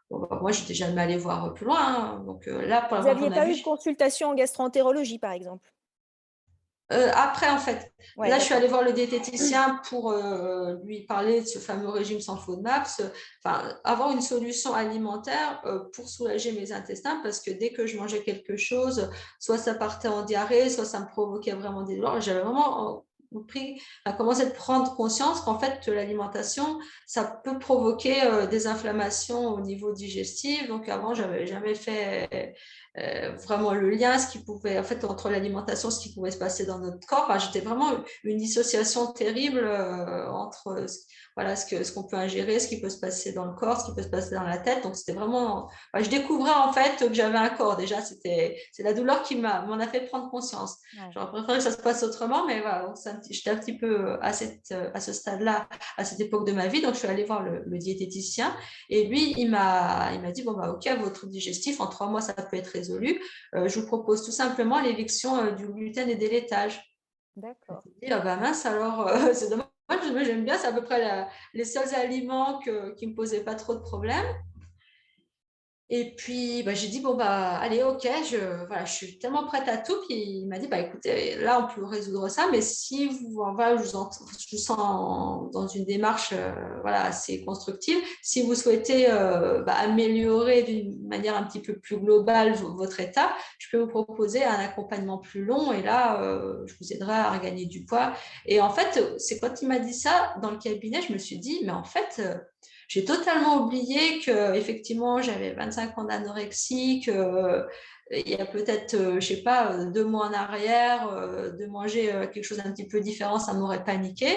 Bon, moi, je n'étais jamais allée voir plus loin. Hein. Donc là, pour la Vous première fois n'aviez de ma pas eu vie, de consultation en gastroentérologie, par exemple? après, en fait, Ouais, là, je suis d'accord. allée voir le diététicien pour lui parler de ce fameux régime sans FODMAPs, enfin, avoir une solution alimentaire pour soulager mes intestins, parce que dès que je mangeais quelque chose, soit ça partait en diarrhée, soit ça me provoquait vraiment des douleurs. J'avais vraiment commencé à prendre conscience qu'en fait, l'alimentation, ça peut provoquer des inflammations au niveau digestif. Donc, avant, j'avais jamais fait vraiment le lien, ce qui pouvait, en fait, entre l'alimentation, ce qui pouvait se passer dans notre corps. Enfin, j'étais vraiment une dissociation terrible entre voilà, ce qu'on peut ingérer, ce qui peut se passer dans le corps, ce qui peut se passer dans la tête. Donc, c'était vraiment. Enfin, je découvrais en fait que j'avais un corps. Déjà, c'est la douleur qui m'en a fait prendre conscience. Ouais. J'aurais préféré que ça se passe autrement, mais voilà, donc j'étais un petit peu à ce stade-là, à cette époque de ma vie. Donc, je suis allée voir le diététicien et lui, il m'a dit bon, bah, ok, votre digestif, en 3 mois, ça peut être résolu. Je vous propose tout simplement l'éviction du gluten et des laitages. Je me D'accord. suis dit, ah bah mince, alors c'est dommage, moi j'aime bien, c'est à peu près les seuls aliments qui ne me posaient pas trop de problèmes. Et puis, j'ai dit, bon, allez, ok, voilà, je suis tellement prête à tout. Puis il m'a dit, écoutez, là, on peut résoudre ça, mais si voilà, je vous sens dans une démarche voilà, assez constructive. Si vous souhaitez améliorer d'une manière un petit peu plus globale votre état, je peux vous proposer un accompagnement plus long et là, je vous aiderai à regagner du poids. Et en fait, c'est quand il m'a dit ça dans le cabinet, je me suis dit, mais en fait, j'ai totalement oublié que effectivement j'avais 25 ans d'anorexie, que il y a peut-être, je sais pas, 2 mois en arrière, de manger quelque chose d'un petit peu différent, ça m'aurait paniqué.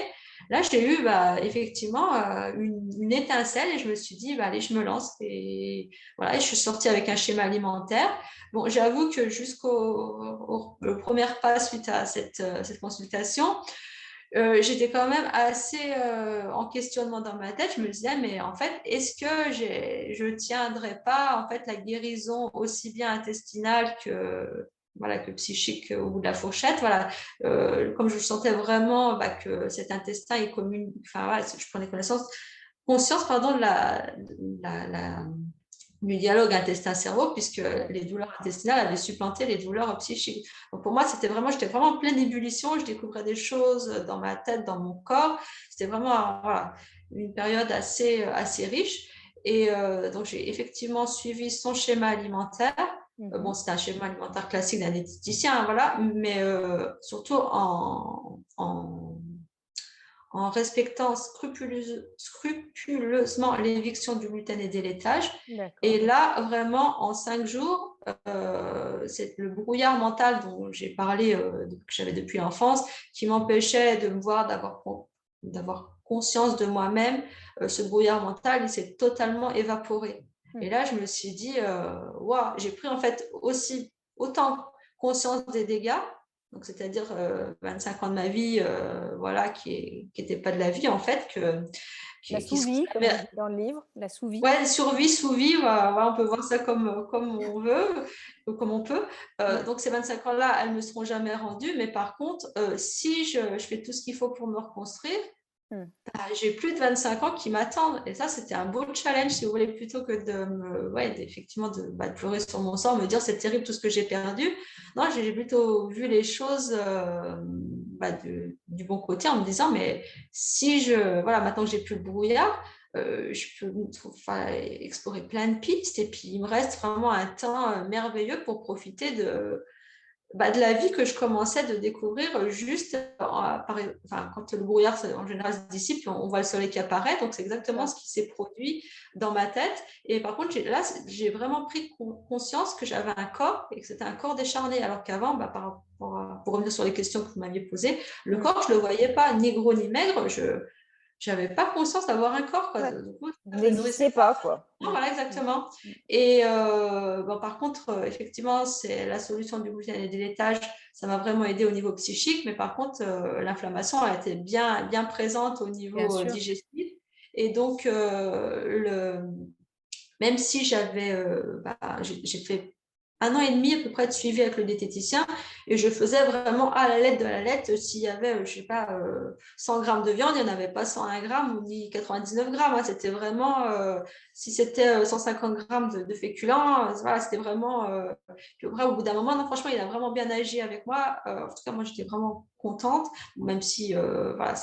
Là, j'ai eu effectivement une étincelle et je me suis dit, allez, je me lance. Et voilà, et je suis sortie avec un schéma alimentaire. Bon, j'avoue que le premier pas suite à cette consultation, j'étais quand même assez en questionnement dans ma tête. Je me disais, mais en fait, est-ce que je ne tiendrai pas en fait la guérison aussi bien intestinale que, voilà, que psychique au bout de la fourchette. Voilà. Comme je sentais vraiment que cet intestin est enfin, voilà, je prenais conscience pardon, de la du dialogue intestin-cerveau, puisque les douleurs intestinales avaient supplanté les douleurs psychiques. Donc pour moi, j'étais vraiment en pleine ébullition, je découvrais des choses dans ma tête, dans mon corps. C'était vraiment voilà, une période assez riche. Et donc, j'ai effectivement suivi son schéma alimentaire. Bon, c'était un schéma alimentaire classique d'un diététicien, voilà, mais surtout en respectant scrupuleusement l'éviction du gluten et des laitages. D'accord. Et là, vraiment, en 5 jours, c'est le brouillard mental dont j'ai parlé, que j'avais depuis l'enfance, qui m'empêchait de me voir, d'avoir conscience de moi-même. Ce brouillard mental, il s'est totalement évaporé. Et là, je me suis dit, waouh, j'ai pris en fait autant conscience des dégâts, donc c'est-à-dire 25 ans de ma vie, voilà, qui n'était pas de la vie en fait, La qui se sous-vie, comme transformait. vous dites dans le livre, la sous-vie. Ouais, survie, sous-vie, voilà, on peut voir ça comme on veut, ou comme on peut. Donc ces 25 ans-là, elles ne me seront jamais rendues, mais par contre, si je fais tout ce qu'il faut pour me reconstruire, j'ai plus de 25 ans qui m'attendent. Et ça, c'était un beau challenge, si vous voulez, plutôt que effectivement, de pleurer sur mon sort, me dire c'est terrible tout ce que j'ai perdu. Non, j'ai plutôt vu les choses du bon côté en me disant, mais si voilà, maintenant que j'ai plus le brouillard, je peux explorer plein de pistes. Et puis, il me reste vraiment un temps merveilleux pour profiter de la vie que je commençais de découvrir juste quand le brouillard en général se dissipe, on voit le soleil qui apparaît, donc c'est exactement ce qui s'est produit dans ma tête. Et par contre, là, j'ai vraiment pris conscience que j'avais un corps et que c'était un corps décharné, alors qu'avant, pour revenir sur les questions que vous m'aviez posées, le corps, je ne le voyais pas ni gros ni maigre, j'avais pas conscience d'avoir un corps, quoi. Ouais. Du coup, Vous je me nourrissais n'existez pas, quoi. non, voilà, exactement. Et par contre, effectivement, c'est la solution du gluten et des laitages, ça m'a vraiment aidé au niveau psychique, mais par contre, l'inflammation a été bien, bien présente au Bien niveau sûr. digestif. Et donc, même si j'ai fait 1 an et demi à peu près de suivi avec le diététicien et je faisais vraiment à la lettre de la lettre. S'il y avait, je sais pas, 100 grammes de viande, il n'y en avait pas 101 grammes ou ni 99 grammes. Hein. C'était vraiment, si c'était 150 grammes de féculents, voilà, c'était vraiment. Puis après, au bout d'un moment, non, franchement, il a vraiment bien agi avec moi. En tout cas, moi, j'étais vraiment contente, même si voilà,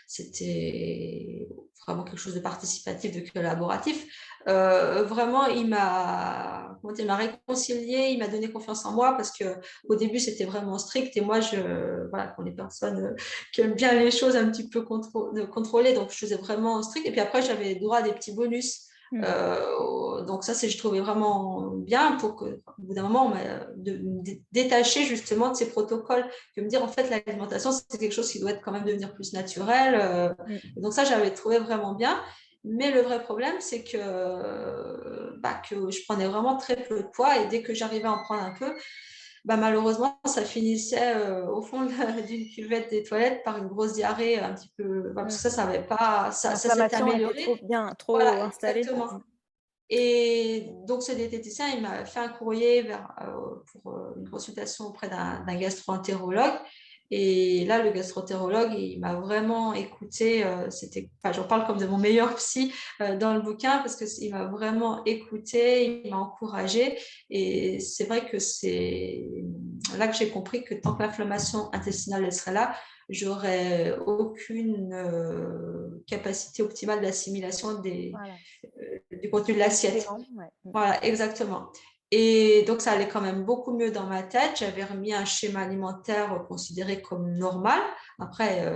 c'était vraiment quelque chose de participatif, de collaboratif. Vraiment, il m'a réconcilié, il m'a donné confiance en moi parce qu'au début, c'était vraiment strict et moi, voilà, pour les personnes qui aiment bien les choses un petit peu contrôlées, donc je faisais vraiment strict. Et puis après, j'avais droit à des petits bonus. Donc ça, je trouvais vraiment bien pour qu'au bout d'un moment, de me détacher justement de ces protocoles, de me dire en fait l'alimentation, c'est quelque chose qui doit quand même devenir plus naturel. Et donc ça, j'avais trouvé vraiment bien. Mais le vrai problème, c'est que je prenais vraiment très peu de poids et dès que j'arrivais à en prendre un peu, malheureusement, ça finissait au fond d'une cuvette des toilettes par une grosse diarrhée un petit peu. Parce que ça n'avait pas, ça s'est L'inflammation était amélioré. trop Voilà, installée. exactement. Et donc, ce diététicien, il m'a fait un courrier pour une consultation auprès d'un gastro-entérologue. Et là, le gastro-entérologue, il m'a vraiment écouté. J'en parle comme de mon meilleur psy dans le bouquin parce qu'il m'a vraiment écouté, il m'a encouragé. Et c'est vrai que c'est là que j'ai compris que tant que l'inflammation intestinale elle serait là, j'aurais aucune capacité optimale d'assimilation du contenu de l'assiette. Voilà, exactement. Et donc, ça allait quand même beaucoup mieux dans ma tête. J'avais remis un schéma alimentaire considéré comme normal. Après,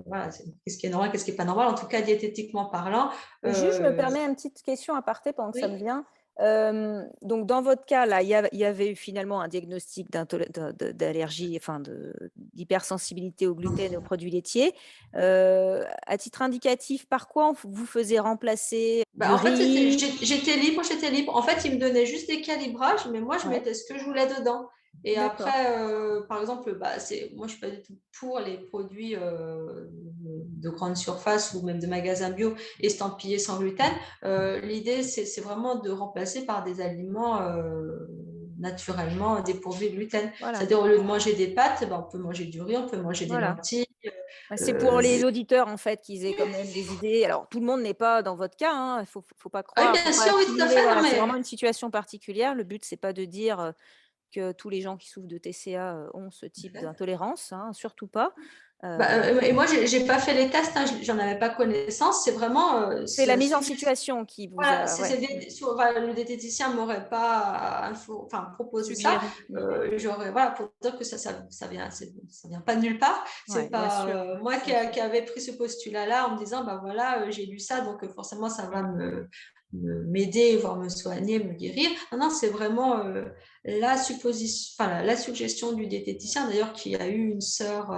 voilà, qu'est-ce qui est normal, qu'est-ce qui n'est pas normal, en tout cas diététiquement parlant. Juste, je me permets une petite question à aparté pendant que ça me Oui. vient. Donc, dans votre cas, là, il y avait eu finalement un diagnostic d'allergie, enfin d'hypersensibilité au gluten et aux produits laitiers. À titre indicatif, par quoi vous faisiez remplacer du En fait, riz? j'étais libre. En fait, il me donnait juste des calibrages, mais moi, je Ouais, mettais ce que je voulais dedans. Et d'accord. après, par exemple, moi, je ne suis pas du tout pour les produits de grande surface ou même de magasins bio estampillés sans gluten. L'idée, c'est vraiment de remplacer par des aliments naturellement dépourvus de gluten. Voilà. C'est-à-dire, au lieu de manger des pâtes, on peut manger du riz, on peut manger des Voilà. lentilles. C'est pour c'est les auditeurs, en fait, qu'ils aient quand même des idées. Alors, tout le monde n'est pas dans votre cas, hein, il faut pas oui, croire, faut bien pas sûr, oui, tout à accumuler, fait, non voilà, c'est mais vraiment une situation particulière. Le but, c'est pas de dire, que tous les gens qui souffrent de TCA, ont ce type d'intolérance, hein, surtout pas. bah, Heu, et moi j'ai pas fait les tests, hein, j'en avais pas connaissance. C'est vraiment, c'est la mise en suggestif. situation qui vous Voilà, a ouais, voilà, le diététicien m'aurait pas proposé ça. suggéré. J'aurais voilà, pour dire que ça vient pas de nulle part. C'est Ouais, bien pas, sûr, moi bien sûr. qui avait pris ce postulat-là en me disant: «Bah, voilà, j'ai lu ça donc forcément ça va Mmh. m'aider, voire me soigner, me guérir». Non, non, c'est vraiment, la suggestion du Mmh. diététicien d'ailleurs qui a eu une sœur,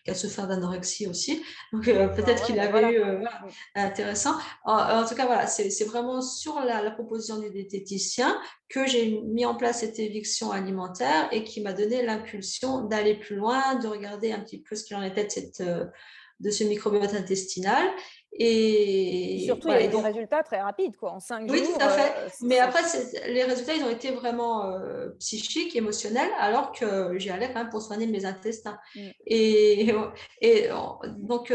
qui a souffert d'anorexie aussi. Donc Bah, peut-être ouais, qu'il bah, avait voilà. eu, Mmh. intéressant. En tout cas, voilà, c'est vraiment sur la proposition du diététicien que j'ai mis en place cette éviction alimentaire et qui m'a donné l'impulsion d'aller plus loin, de regarder un petit peu ce qu'il en était de ce microbiote intestinal. Puis Et surtout, il y a voilà, et eu des donc résultats très rapides, quoi. En 5 oui, tout jours, à fait. Mais c'est après, les résultats, ils ont été vraiment psychiques, émotionnels, alors que j'y allais quand même pour soigner mes intestins. mmh, Et, donc,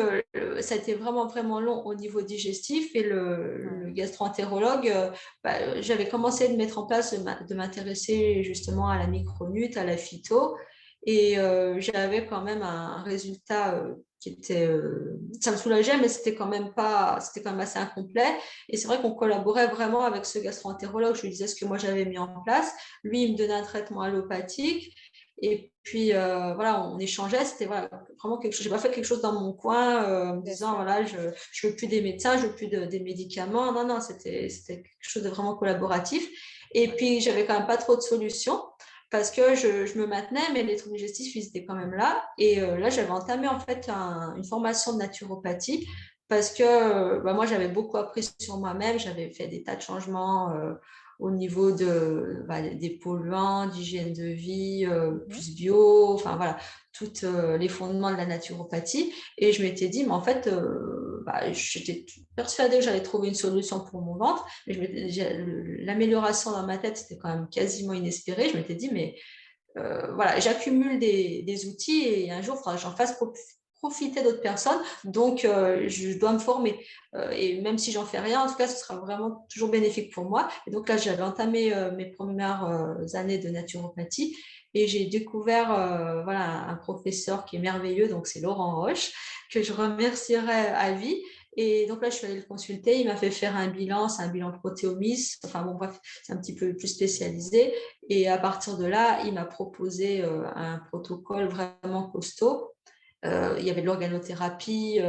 ça a été vraiment, vraiment long au niveau digestif. Et ouais. le gastro-entérologue, j'avais commencé de mettre en place, de m'intéresser justement à la micronute, à la phyto. Et j'avais quand même un résultat qui était. Ça me soulageait, mais c'était quand même pas, c'était quand même assez incomplet. Et c'est vrai qu'on collaborait vraiment avec ce gastro-entérologue. Je lui disais ce que moi j'avais mis en place. Lui, il me donnait un traitement allopathique. Et puis, voilà, on échangeait. C'était voilà, vraiment quelque chose. J'ai pas fait quelque chose dans mon coin en me Bien disant, sûr. voilà, je veux plus des médecins, je veux plus des médicaments. Non, non, c'était quelque chose de vraiment collaboratif. Et puis, j'avais quand même pas trop de solutions parce que je me maintenais, mais les troubles digestifs, ils étaient quand même là. Et là, j'avais entamé en fait une formation de naturopathie parce que moi, j'avais beaucoup appris sur moi-même. J'avais fait des tas de changements au niveau des polluants, d'hygiène de vie, Mmh. plus bio, enfin voilà, tous les fondements de la naturopathie. Et je m'étais dit, mais en fait, j'étais persuadée que j'allais trouver une solution pour mon ventre. Mais l'amélioration dans ma tête, c'était quand même quasiment inespéré. Je m'étais dit, mais voilà, j'accumule des outils et un jour, il faudra que j'en fasse profiter d'autres personnes. Donc, je dois me former. Et même si j'en fais rien, en tout cas, ce sera vraiment toujours bénéfique pour moi. Et donc là, j'avais entamé mes premières années de naturopathie et j'ai découvert voilà, un professeur qui est merveilleux. Donc, c'est Laurent Roche, que je remercierai à vie. Et donc là, je suis allée le consulter. Il m'a fait faire un bilan, c'est un bilan protéomice. Enfin bon, bref, c'est un petit peu plus spécialisé. Et à partir de là, il m'a proposé un protocole vraiment costaud. Il y avait de l'organothérapie,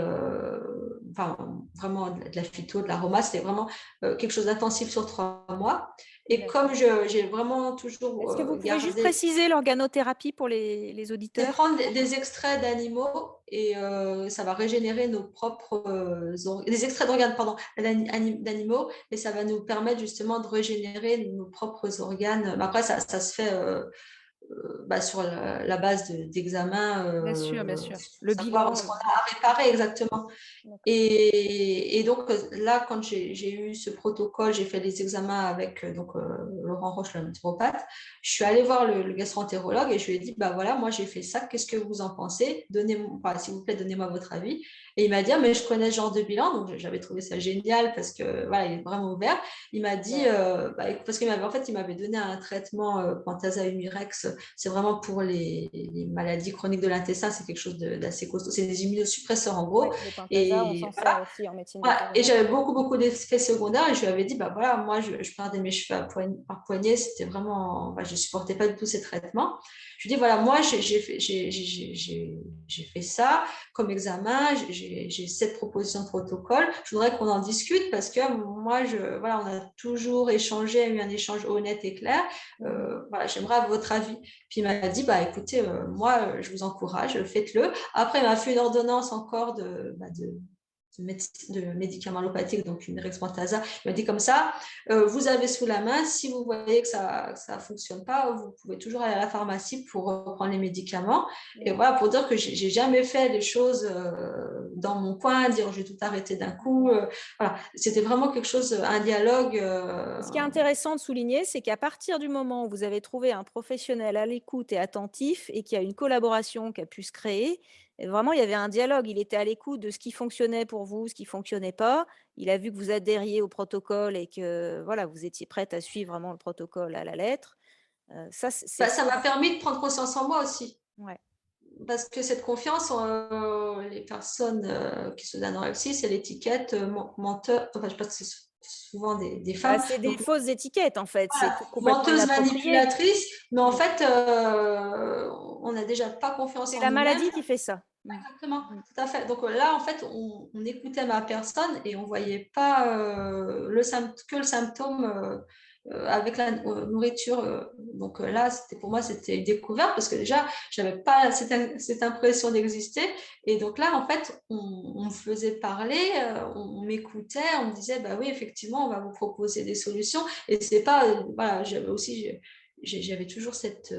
enfin, vraiment de la phyto, de l'aroma. C'était vraiment quelque chose d'intensif sur 3 mois. Et comme D'accord. j'ai vraiment Est-ce toujours que vous pouvez juste gardé, préciser l'organothérapie pour les c'est auditeurs? prendre des extraits d'animaux et ça va régénérer nos propres des extraits d'organes, pardon, d'animaux, et ça va nous permettre justement de régénérer nos propres organes. Mais après, ça se fait sur la base d'examens Bien sûr. pour Le savoir ce bilan, qu'on a à réparer exactement. d'accord. Et donc là, quand j'ai eu ce protocole, j'ai fait les examens avec Laurent Roche, le naturopathe. Je suis allée voir le gastro-entérologue et je lui ai dit, bah voilà, moi j'ai fait ça, qu'est-ce que vous en pensez? S'il vous plaît, donnez-moi votre avis. Et il m'a dit, ah, mais je connais ce genre de bilan, donc j'avais trouvé ça génial parce que voilà, il est vraiment ouvert. Il m'a dit, Super. parce il m'avait donné un traitement Pentasa Humirex. C'est vraiment pour les maladies chroniques de l'intestin, c'est quelque chose d'assez costaud. C'est des immunosuppresseurs en Oui, gros. le Pentasa, on Et s'en sert voilà. aussi en médecine Voilà. Et vétérinaire. j'avais beaucoup, beaucoup d'effets secondaires et je lui avais dit, bah voilà, moi, je perdais mes cheveux par poignée, c'était vraiment, je supportais pas du tout ces traitements. Je lui dis, voilà, moi, j'ai fait ça comme examen, j'ai cette proposition de protocole, je voudrais qu'on en discute parce que moi, voilà, on a toujours échangé, eu un échange honnête et clair. Mmh. Voilà, j'aimerais votre avis. Puis il m'a dit, bah écoutez, moi, je vous encourage, faites-le. Après, il m'a fait une ordonnance encore de médicaments allopathiques, donc une Rexpentasa. Il m'a dit comme ça, vous avez sous la main, si vous voyez que ça ne fonctionne pas, vous pouvez toujours aller à la pharmacie pour reprendre les médicaments. Et Mmh. voilà, pour dire que j'ai jamais fait les choses dans mon coin, dire je vais tout arrêter d'un coup. Voilà, c'était vraiment quelque chose, un dialogue. Ce qui est intéressant de souligner, c'est qu'à partir du moment où vous avez trouvé un professionnel à l'écoute et attentif et qu'il y a une collaboration qui a pu se créer, Et vraiment, il y avait un dialogue. Il était à l'écoute de ce qui fonctionnait pour vous, ce qui fonctionnait pas. Il a vu que vous adhériez au protocole et que, voilà, vous étiez prête à suivre vraiment le protocole à la lettre. Ça, c'est Bah, ça m'a fort. permis de prendre conscience en moi aussi. Ouais. Parce que cette confiance, les personnes qui sont d'anorexie, c'est l'étiquette menteur. Enfin, je sais pas si c'est souvent des Bah, femmes. c'est des Donc, fausses étiquettes, en fait. C'est voilà, complètement menteuse inapproprié. manipulatrice, mais en Mmh. fait, on n'a déjà pas confiance C'est en la nous-mêmes. maladie qui fait ça. Exactement, Mmh. tout à fait. Donc là, en fait, on écoutait ma personne et on voyait pas que le symptôme avec la nourriture. Donc là, pour moi, c'était une découverte parce que déjà, j'avais pas cette impression d'exister. Et donc là, en fait, on me faisait parler, on m'écoutait, on me disait, bah oui, effectivement, on va vous proposer des solutions. Et c'est pas, voilà, j'avais toujours cette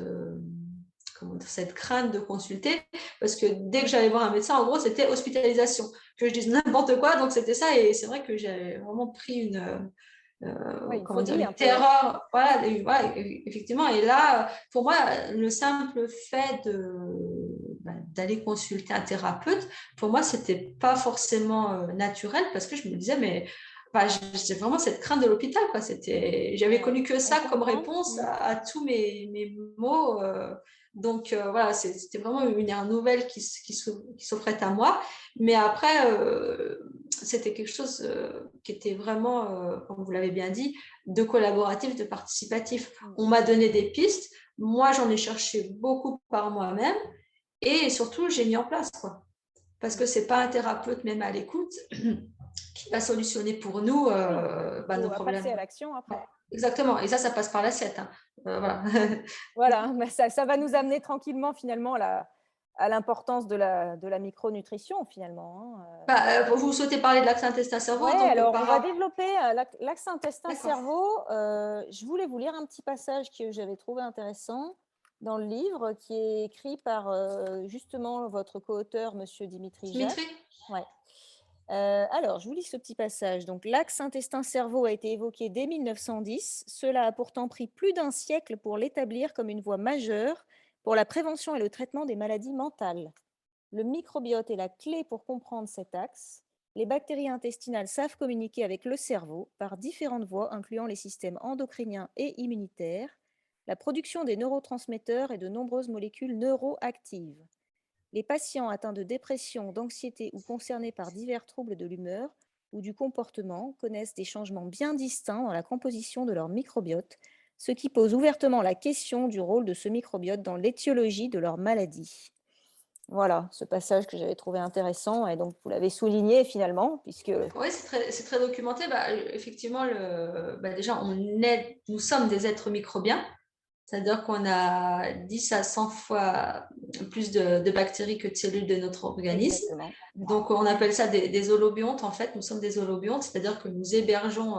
crainte de consulter parce que dès que j'allais voir un médecin, en gros, c'était hospitalisation, que je dise n'importe quoi. Donc, c'était ça. Et c'est vrai que j'avais vraiment pris Ouais, une comment dire, phobie une un peu, hein. terreur. Voilà, voilà, effectivement. Et là, pour moi, le simple fait d'aller consulter un thérapeute, pour moi, c'était pas forcément naturel parce que je me disais, mais enfin, j'ai vraiment cette crainte de l'hôpital, quoi. J'avais Ouais, connu que on ça comme comprend. réponse Mmh. à tous mes maux. Donc voilà, c'était vraiment une ère nouvelle qui s'offrait à moi. Mais après, c'était quelque chose qui était vraiment, comme vous l'avez bien dit, de collaboratif, de participatif. Mmh. On m'a donné des pistes. Moi, j'en ai cherché beaucoup par moi-même. Et surtout, j'ai mis en place, quoi. Parce que Mmh. c'est pas un thérapeute, même à l'écoute, qui va solutionner pour nous Oui, il nos faut passer à problèmes. l'action après. Exactement. Et ça passe par l'assiette, hein. Voilà. Voilà, bah, ça va nous amener tranquillement finalement à l'importance de la micronutrition finalement, hein. Bah, vous souhaitez parler de l'axe Ouais, intestin-cerveau, donc alors on par va rapport. développer, l'axe D'accord. intestin-cerveau. Je voulais vous lire un petit passage que j'avais trouvé intéressant dans le livre qui est écrit par, justement votre coauteur monsieur Dimitri Jacques. Dimitri? Ouais. Alors je vous lis ce petit passage. Donc l'axe intestin-cerveau a été évoqué dès 1910. Cela a pourtant pris plus d'un siècle pour l'établir comme une voie majeure pour la prévention et le traitement des maladies mentales. Le microbiote est la clé pour comprendre cet axe. Les bactéries intestinales savent communiquer avec le cerveau par différentes voies, incluant les systèmes endocriniens et immunitaires, la production des neurotransmetteurs et de nombreuses molécules neuroactives. Les patients atteints de dépression, d'anxiété ou concernés par divers troubles de l'humeur ou du comportement connaissent des changements bien distincts dans la composition de leur microbiote, ce qui pose ouvertement la question du rôle de ce microbiote dans l'étiologie de leur maladie. Voilà, ce passage que j'avais trouvé intéressant et donc vous l'avez souligné finalement puisque Oui, c'est très documenté. Bah, effectivement, déjà, nous sommes des êtres microbiens, c'est-à-dire qu'on a 10 à 100 fois plus de bactéries que de cellules de notre organisme. exactement. Donc, on appelle ça des holobiontes. En fait, nous sommes des holobiontes, c'est-à-dire que nous hébergeons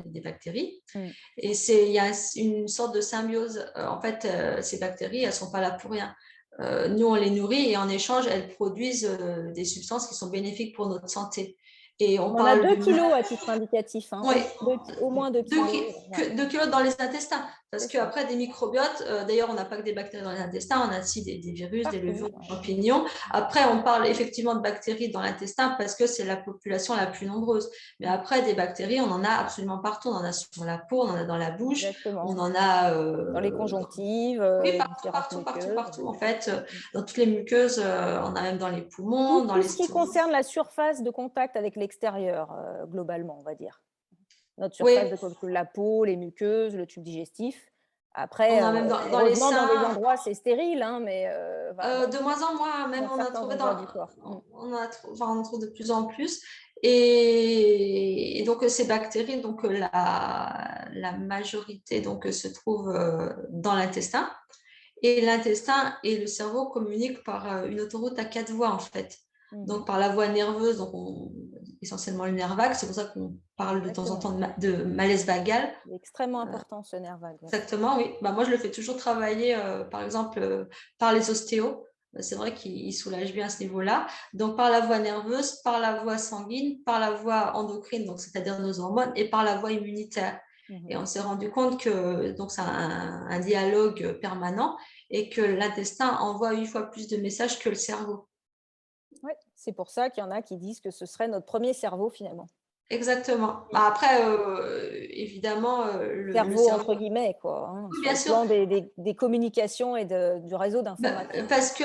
des bactéries. Mmh. Et il y a une sorte de symbiose. En fait, ces bactéries, elles ne sont pas là pour rien. Nous, on les nourrit et en échange, elles produisent des substances qui sont bénéfiques pour notre santé. Et on On en a parle 2 de. kilos à titre indicatif, hein, Oui, au moins 2 kilos. Ouais, 2 kilos dans les intestins. Parce c'est ça. qu'après, des microbiotes, d'ailleurs, on n'a pas que des bactéries dans les intestins, on a aussi des virus, des Partout. levures, des champignons. Après, on parle effectivement de bactéries dans l'intestin parce que c'est la population la plus nombreuse. Mais Mmh. après, des bactéries, on en a absolument partout. On en a sur la peau, on en a dans la bouche, on Exactement. en a Dans les conjonctives, oui, différentes muqueuses. en fait. Mmh. Dans toutes les muqueuses, on a même dans les poumons, dans Tout ce qui l'estomac. concerne la surface de contact avec l'extérieur, globalement, on va dire. Notre surface Oui, de la peau, les muqueuses, le tube digestif. on Après, a même dans les heureusement dans des seins. endroits c'est stérile, hein, mais voilà, De moins en moins, même dans certains endroits du corps. Mmh. on en trouve de plus en plus. Et donc ces bactéries, donc la majorité donc se trouve dans l'intestin. Et l'intestin et le cerveau communiquent par une autoroute à 4 voies en fait. Mmh. Donc par la voie nerveuse, donc essentiellement le nerf vague. C'est pour ça qu'on parle de temps en Exactement. temps de malaise vagal. Il est extrêmement important ce nerf vague, ouais. Exactement, oui. Bah, moi, je le fais toujours travailler, par exemple, par les ostéos. C'est vrai qu'ils soulagent bien à ce niveau-là. Donc, par la voie nerveuse, par la voie sanguine, par la voie endocrine, donc c'est-à-dire nos hormones, et par la voie immunitaire. Mmh. Et on s'est rendu compte que donc c'est un dialogue permanent et que l'intestin envoie 8 fois plus de messages que le cerveau. Ouais, c'est pour ça qu'il y en a qui disent que ce serait notre premier cerveau finalement. Exactement. Mmh. Bah, après, évidemment, le Cerveau cerveau, entre guillemets quoi, hein, oui, sur bien le sûr. plan des communications et du réseau Bah, d'information. parce que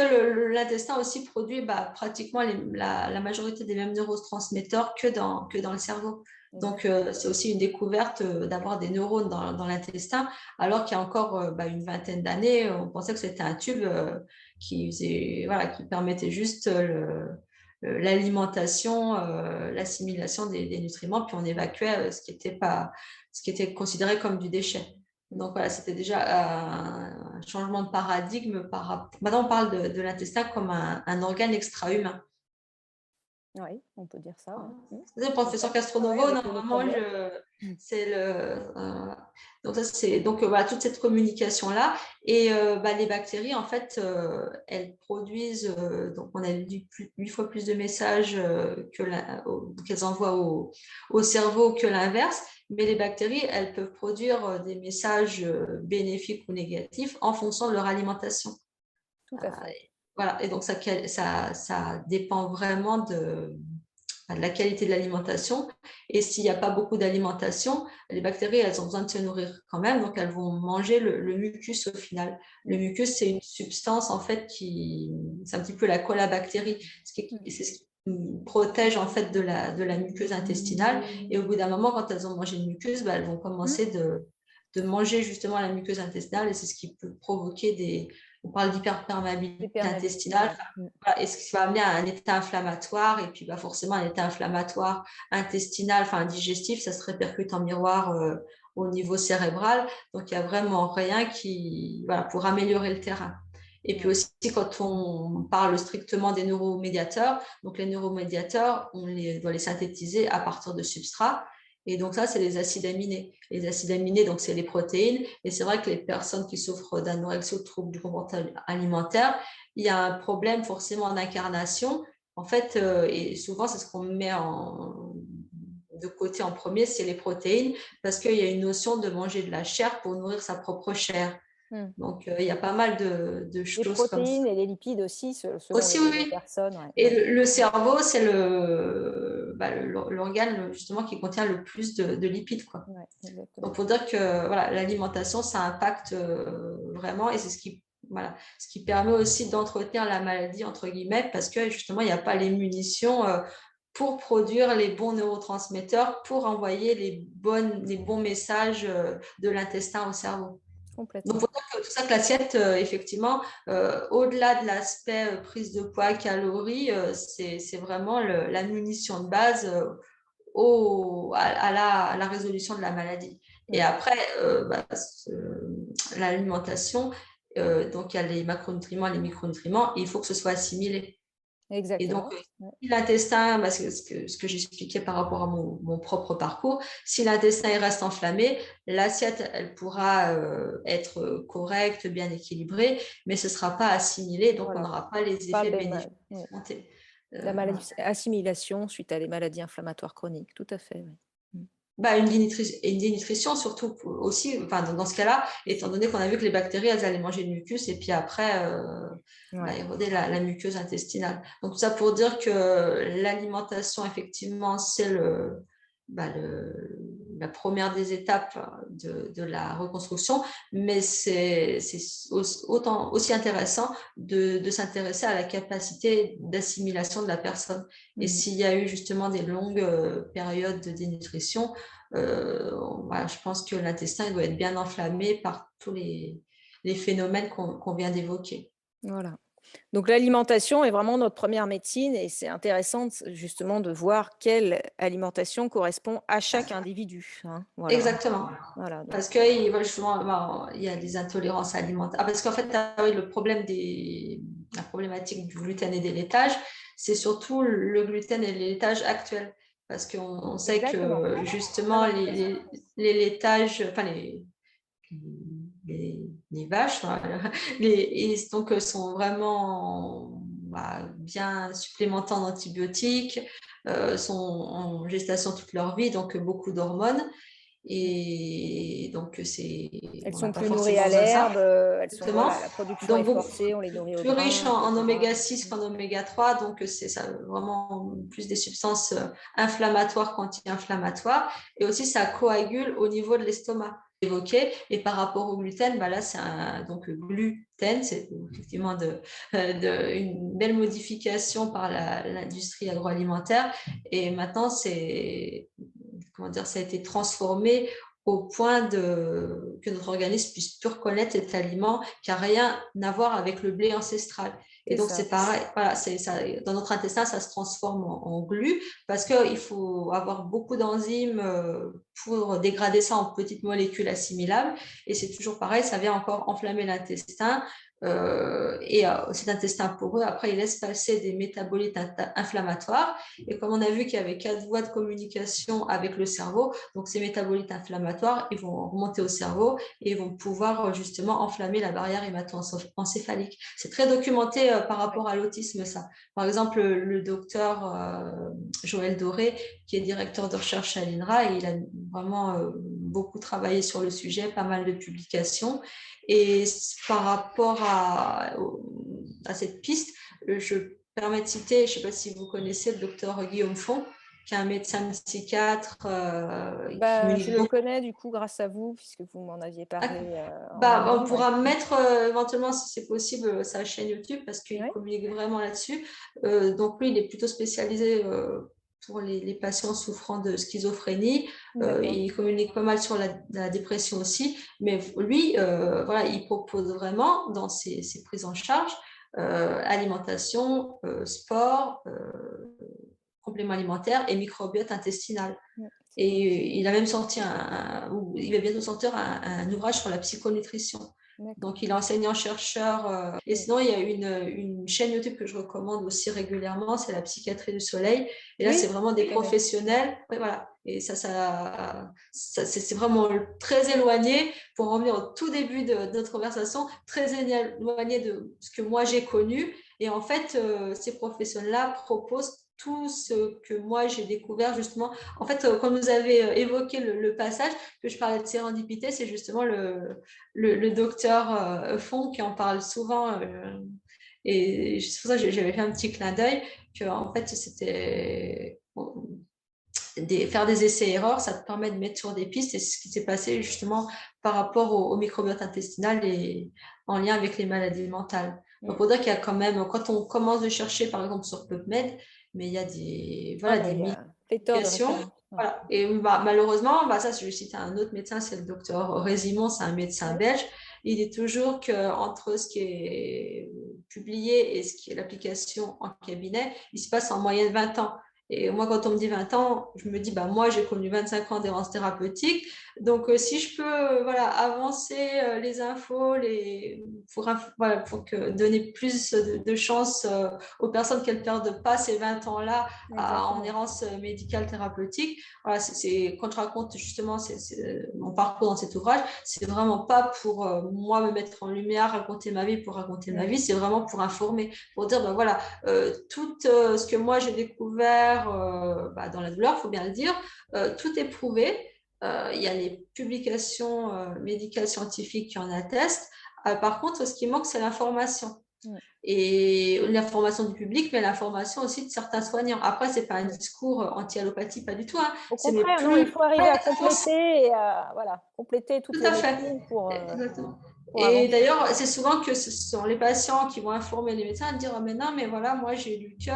l'intestin aussi produit pratiquement la majorité des mêmes neurotransmetteurs que dans le cerveau. Donc, Exactement. c'est aussi une découverte d'avoir des neurones dans l'intestin, alors qu'il y a encore une vingtaine d'années, on pensait que c'était un tube voilà, qui permettait juste l'alimentation, l'assimilation des nutriments, puis on évacuait ce qui était considéré comme du déchet. Mmh. Donc voilà, c'était déjà un changement de paradigme Maintenant, on parle de l'intestin comme un organe extra-humain. Oui, on peut dire ça, ouais. Mmh. Le Tout à professeur fait. Ouais, ouais, Castronovo, avec le normalement, microbiote. Mmh. c'est donc ça c'est voilà, toute cette communication là et les bactéries en fait elles produisent donc on a dit 8 fois plus de messages qu'elles envoient au cerveau que l'inverse, mais les bactéries elles peuvent produire des messages bénéfiques ou négatifs en fonction de leur alimentation. Tout Euh, à fait. voilà, et donc ça dépend vraiment de la qualité de l'alimentation. Et s'il n'y a pas beaucoup d'alimentation, les bactéries, elles ont besoin de se nourrir quand même, donc elles vont manger le mucus au final. Le Mmh. mucus, c'est une substance en fait c'est un petit peu la colabactérie, Mmh. c'est ce qui protège en fait de la muqueuse intestinale. Et au bout d'un moment, quand elles ont mangé le mucus, elles vont Mmh. commencer de manger justement la muqueuse intestinale et c'est ce qui peut provoquer on parle Des d'hyperperméabilité perméabilités, intestinale. ouais. Mmh. Voilà, et ce qui va amener à un état inflammatoire, et puis forcément un état inflammatoire intestinal, enfin digestif, ça se répercute en miroir au niveau cérébral. Donc il n'y a vraiment rien voilà, pour améliorer le terrain. Et puis Ouais. aussi, quand on parle strictement des neuromédiateurs, donc les neuromédiateurs, doit les synthétiser à partir de substrats. Et donc ça, c'est les acides aminés. Les acides aminés, donc c'est les protéines. Et c'est vrai que les personnes qui souffrent d'anorexie ou de troubles du comportement alimentaire, il y a un problème forcément d'incarnation. En fait, et souvent, c'est ce qu'on met de côté en premier, c'est les protéines, parce qu'il y a une notion de manger de la chair pour nourrir sa propre chair. Mmh. Donc, il y a pas mal de Les choses comme ça. protéines et les lipides aussi, selon Aussi, oui, les oui. personnes, ouais, Et ouais. le cerveau, c'est l'organe justement qui contient le plus de lipides, quoi. Ouais, exactement. Donc, pour dire que voilà, l'alimentation, ça impacte vraiment, et c'est voilà, ce qui permet aussi d'entretenir la maladie, entre guillemets, parce que justement, il n'y a pas les munitions pour produire les bons neurotransmetteurs, pour envoyer les bons messages de l'intestin au cerveau. Donc, Complètement. pour dire que tout ça, que l'assiette, effectivement, au-delà de l'aspect prise de poids, calories, c'est vraiment la munition de base à la résolution de la maladie. Et Mmh. après, l'alimentation, donc il y a les macronutriments, les micronutriments, et il faut que ce soit assimilé. Et donc, Exactement. Ouais. si l'intestin, ce que j'expliquais par rapport à mon propre parcours, si l'intestin il reste enflammé, l'assiette, elle pourra être correcte, bien équilibrée, mais ce ne sera pas assimilé, donc on Voilà. n'aura pas les Pas effets des bénéfiques mal oui. escomptés. La maladie Voilà. assimilation suite à des maladies inflammatoires chroniques, tout à fait, oui. Mmh. Une dénutrition surtout aussi, enfin, dans ce cas-là, étant donné qu'on a vu que les bactéries, elles allaient manger le mucus et puis après, Ouais. éroder la muqueuse intestinale. Donc, tout ça pour dire que l'alimentation, effectivement, c'est la première des étapes de la reconstruction, mais c'est autant aussi intéressant de s'intéresser à la capacité d'assimilation de la personne. Et Mmh. s'il y a eu justement des longues périodes de dénutrition, voilà, je pense que l'intestin doit être bien enflammé par tous les phénomènes qu'on vient d'évoquer. Voilà. Donc l'alimentation est vraiment notre première médecine et c'est intéressant justement de voir quelle alimentation correspond à chaque individu, hein. Voilà, Exactement. voilà donc Parce que justement, il y a des intolérances alimentaires. Ah, parce qu'en fait, oui, la problématique du gluten et des laitages, c'est surtout le gluten et les laitages actuels. Parce qu'on sait exactement, que très justement, intéressant. les laitages, enfin les vaches, enfin, donc sont vraiment bien supplémentés en antibiotiques, sont en gestation toute leur vie, donc beaucoup d'hormones. Mmh. Et donc, Elles on n'a sont pas plus nourries à forcément besoin de ça. l'herbe, elles sont, Exactement. voilà, la production est Donc, forcée, on les nourrit au plus riche grain, en etc. oméga 6 qu'en oméga 3, donc c'est ça, vraiment plus des substances inflammatoires qu'anti-inflammatoires. Et aussi, ça coagule au niveau de l'estomac. Évoqué. Et par rapport au gluten, bah là, c'est donc gluten, c'est effectivement une belle modification par l'industrie agroalimentaire. Et maintenant, comment dire, ça a été transformé au point que notre organisme puisse plus reconnaître cet aliment qui n'a rien à voir avec le blé ancestral. Et C'est donc, ça. c'est pareil, voilà, ça, dans notre intestin, ça se transforme en glu parce qu'il faut avoir beaucoup d'enzymes pour dégrader ça en petites molécules assimilables. Et c'est toujours pareil, ça vient encore enflammer l'intestin. Et cet intestin poreux, après, il laisse passer des métabolites inflammatoires. Et comme on a vu qu'il y avait 4 voies de communication avec le cerveau, donc ces métabolites inflammatoires, ils vont remonter au cerveau et ils vont pouvoir justement enflammer la barrière hémato-encéphalique. C'est très documenté par rapport à l'autisme, ça. Par exemple, le docteur Joël Doré, qui est directeur de recherche à l'INRA, et il a vraiment beaucoup travaillé sur le sujet, pas mal de publications. Et par rapport à cette piste, je permets de citer, je ne sais pas si vous connaissez le docteur Guillaume Font, qui est un médecin psychiatre qui Je communique le beaucoup. connais du coup grâce à vous, puisque vous m'en aviez parlé en On amont. Ouais. pourra mettre éventuellement, si c'est possible, sa chaîne YouTube parce qu'il Ouais. communique vraiment là-dessus. Donc lui, il est plutôt spécialisé pour les patients souffrant de schizophrénie. D'accord. Il communique pas mal sur la dépression aussi. Mais lui, voilà, il propose vraiment dans ses prises en charge alimentation, sport, compléments alimentaires et microbiote intestinal. Ouais, c'est bien. Et il a même sorti il va bientôt sortir un ouvrage sur la psychonutrition. D'accord. Donc, il est enseignant-chercheur. Et Ouais. sinon, il y a une chaîne YouTube que je recommande aussi régulièrement, c'est la Psychiatrie du Soleil. Et là, c'est Oui, vraiment je des connais. professionnels. Oui, voilà. Et c'est vraiment très éloigné, pour revenir au tout début de notre conversation, très éloigné de ce que moi j'ai connu. Et en fait, ces professionnels-là proposent tout ce que moi j'ai découvert justement. En fait, quand vous avez évoqué le passage que je parlais de sérendipité, c'est justement le docteur Font qui en parle souvent. Et c'est pour ça que j'avais fait un petit clin d'œil que en fait, c'était faire des essais-erreurs, ça te permet de mettre sur des pistes. Et c'est ce qui s'est passé justement par rapport au microbiote intestinal et en lien avec les maladies mentales. Donc, il faudrait qu'il y a quand même, quand on commence de chercher, par exemple, sur PubMed, mais il y a Ah, des il y milliers a pléthore de d'applications. références. Ouais. Voilà. Et malheureusement, ça, je vais citer un autre médecin, c'est le docteur Résimon, c'est un médecin Ouais. belge. Il dit toujours qu'entre ce qui est publié et ce qui est l'application en cabinet, il se passe en moyenne 20 ans. Et moi, quand on me dit 20 ans, je me dis, moi, j'ai connu 25 ans d'errance thérapeutique. Donc, si je peux voilà, avancer les infos pour donner plus de chances aux personnes qu'elles ne perdent pas ces 20 ans-là en Exactement. errance médicale thérapeutique, voilà, quand je raconte justement mon parcours dans cet ouvrage, c'est vraiment pas pour moi me mettre en lumière, raconter ma vie pour raconter ma vie, c'est vraiment pour informer, pour dire, voilà, tout ce que moi j'ai découvert dans la douleur, il faut bien le dire, tout est prouvé. Il y a les publications médicales scientifiques qui en attestent. Par contre, ce qui manque, c'est l'information. Ouais. Et l'information du public, mais l'information aussi de certains soignants. Après, ce n'est pas un Ouais. discours anti-allopathie, pas du tout. Hein. Au C'est mais contraire, non, il plus faut arriver à compléter et à voilà, compléter toutes tout les à fait. médecines Exactement. pour Et avancer. d'ailleurs, c'est souvent que ce sont les patients qui vont informer les médecins et dire mais non, mais voilà, moi j'ai lu que,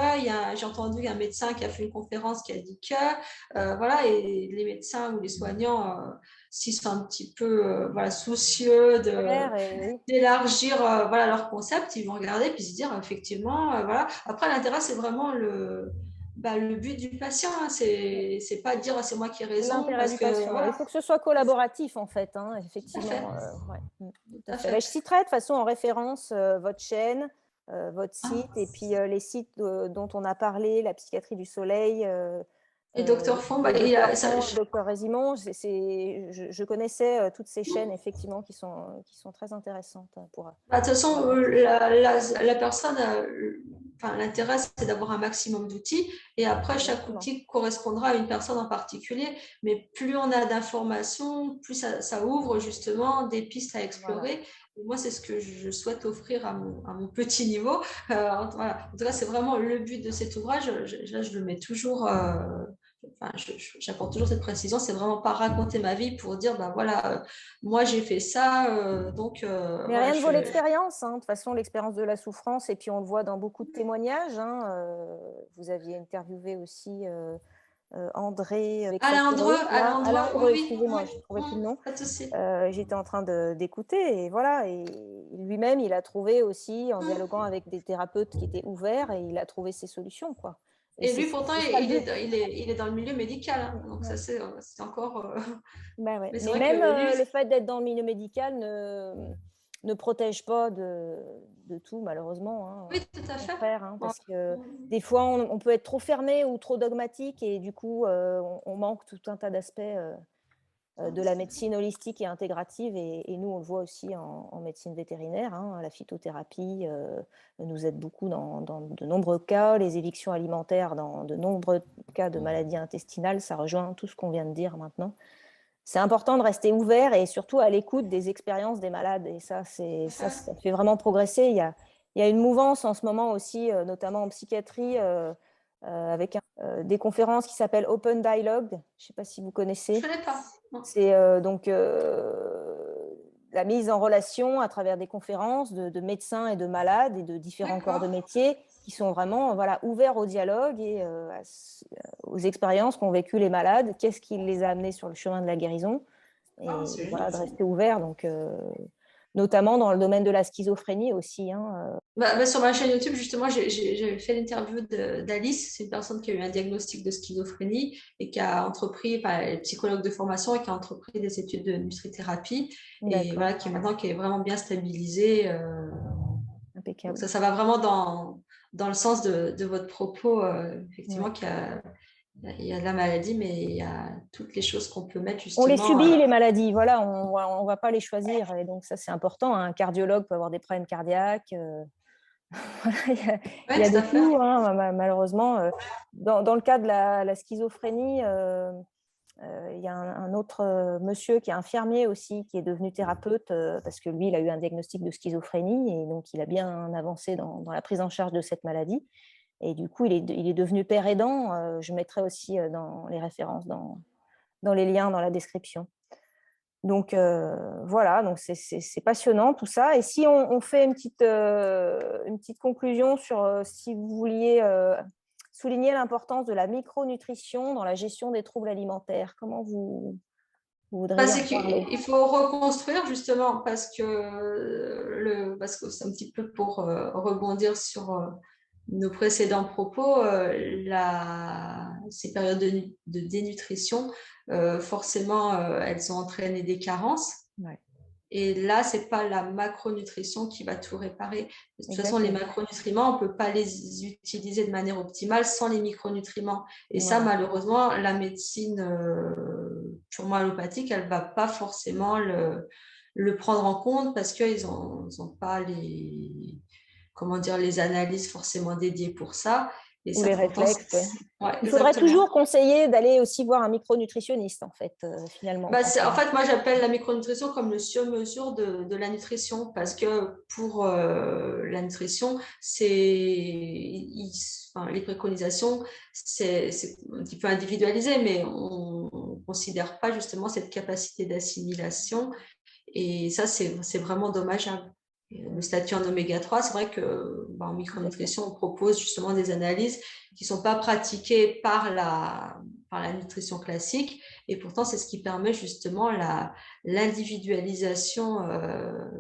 j'ai entendu un médecin qui a fait une conférence qui a dit que, voilà, et les médecins ou les soignants, s'ils sont un petit peu voilà, soucieux Oui. d'élargir voilà, leur concept, ils vont regarder puis se dire effectivement, voilà. Après, l'intérêt, c'est vraiment le but du patient, hein. C'est pas dire c'est moi qui ai C'est raison l'intérêt parce du que patient. Il voilà, faut que ce soit collaboratif, en fait, hein, tout à fait, effectivement. Ouais. Tout tout à à fait. Je fait. citerai de toute façon en référence votre chaîne, votre Ah. site et puis les sites dont on a parlé, la Psychiatrie du Soleil, Et Docteur Fond, le docteur ça, Font, le docteur Résimon. Je connaissais toutes ces chaînes, effectivement, qui sont très intéressantes pour. de toute façon, Pour avancer. la personne, l'intérêt, c'est d'avoir un maximum d'outils et après, chaque Exactement. outil correspondra à une personne en particulier. Mais plus on a d'informations, plus ça ouvre justement des pistes à Voilà. explorer. Et moi, c'est ce que je souhaite offrir à mon petit niveau. Voilà. En tout cas, c'est vraiment le but de cet ouvrage. Là, je le mets toujours. J'apporte toujours cette précision. C'est vraiment pas raconter ma vie pour dire, ben voilà, moi j'ai fait ça, donc Mais voilà, rien ne vaut l'expérience, hein. De toute façon, l'expérience de la souffrance, et puis on le voit dans beaucoup de témoignages, hein. Vous aviez interviewé aussi André avec sa Alain Andreu, sclérose, là. Alain Andreu, oui, oui, excusez-moi, je ne trouvais plus le nom. pas de souci. J'étais en train d'écouter, et voilà. Et lui-même, il a trouvé aussi, en dialoguant avec des thérapeutes qui étaient ouverts, et il a trouvé ses solutions, quoi. Et Et lui, pourtant, c'est ça le but. il est dans le milieu médical, hein, donc ça, Ouais. c'est encore. Bah ouais. Mais c'est Mais vrai que même lui, le fait d'être dans le milieu médical ne protège pas de tout, malheureusement, hein. oui, tout à Au fait. contraire, hein, Ouais. parce que des fois, on peut être trop fermé ou trop dogmatique, et du coup, on manque tout un tas d'aspects de la médecine holistique et intégrative. Et nous, on le voit aussi en médecine vétérinaire, hein. La phytothérapie nous aide beaucoup dans de nombreux cas. Les évictions alimentaires, dans de nombreux cas de maladies intestinales, ça rejoint tout ce qu'on vient de dire maintenant. C'est important de rester ouvert et surtout à l'écoute des expériences des malades. Et ça fait vraiment progresser. Il y a une mouvance en ce moment aussi, notamment en psychiatrie, avec des conférences qui s'appellent Open Dialogue. Je ne sais pas si vous Je ne connaissez. connais pas. Non. C'est donc la mise en relation à travers des conférences de médecins et de malades et de différents corps de D'accord. métier qui sont vraiment voilà, ouverts au dialogue et aux expériences qu'ont vécues les malades, qu'est-ce qui les a amenés sur le chemin de la guérison, Ah, et c'est voilà, génial de ça. rester ouvert. Donc, notamment dans le domaine de la schizophrénie aussi, hein. Sur ma chaîne YouTube, justement, j'ai fait l'interview d'Alice. C'est une personne qui a eu un diagnostic de schizophrénie et qui a entrepris, enfin, elle est psychologue de formation et qui a entrepris des études de nutrithérapie et D'accord, voilà, qui est vraiment bien stabilisée. Donc impeccable. ça va vraiment dans le sens de votre propos, Ouais. effectivement, il y a de la maladie, mais il y a toutes les choses qu'on peut mettre On les justement. subit, les maladies, voilà, on ne va pas les choisir. Et donc, ça, c'est important. Un cardiologue peut avoir des problèmes cardiaques. Voilà, il Oui, y a tout de à fait. tout, hein, malheureusement. Dans le cas de la schizophrénie, il y a un autre monsieur qui est infirmier aussi, qui est devenu thérapeute, parce que lui, il a eu un diagnostic de schizophrénie, et donc il a bien avancé dans la prise en charge de cette maladie. Et du coup, il est devenu père aidant. Je mettrai aussi dans les références, dans les liens, dans la description. Donc voilà, donc c'est passionnant tout ça. Et si on fait une petite conclusion sur si vous vouliez souligner l'importance de la micronutrition dans la gestion des troubles alimentaires, comment vous voudriez en C'est parler? qu'il faut reconstruire justement parce que c'est un petit peu pour rebondir sur nos précédents propos, ces périodes de dénutrition, forcément, elles ont entraîné des carences. Ouais, Et là, c'est pas la macronutrition qui va tout réparer. De toute façon, les exactement. macronutriments, on ne peut pas les utiliser de manière optimale sans les micronutriments. Et ça, Voilà. malheureusement, la médecine purement allopathique, elle ne va pas forcément le prendre en compte parce qu'ils n'ont pas comment dire, les analyses forcément dédiées pour ça. Et Ou ça, les pourtant, réflexes, ouais. ouais, Il faudrait exactement. toujours conseiller d'aller aussi voir un micronutritionniste, en fait, finalement. En fait, moi, j'appelle la micronutrition comme le sur-mesure de la nutrition parce que pour la nutrition, les préconisations, c'est un petit peu individualisé, mais on ne considère pas justement cette capacité d'assimilation et ça, c'est vraiment dommageable. Le statut en oméga 3, c'est vrai que en Complètement. micronutrition, on propose justement des analyses qui ne sont pas pratiquées par la nutrition classique. Et pourtant, c'est ce qui permet justement l'individualisation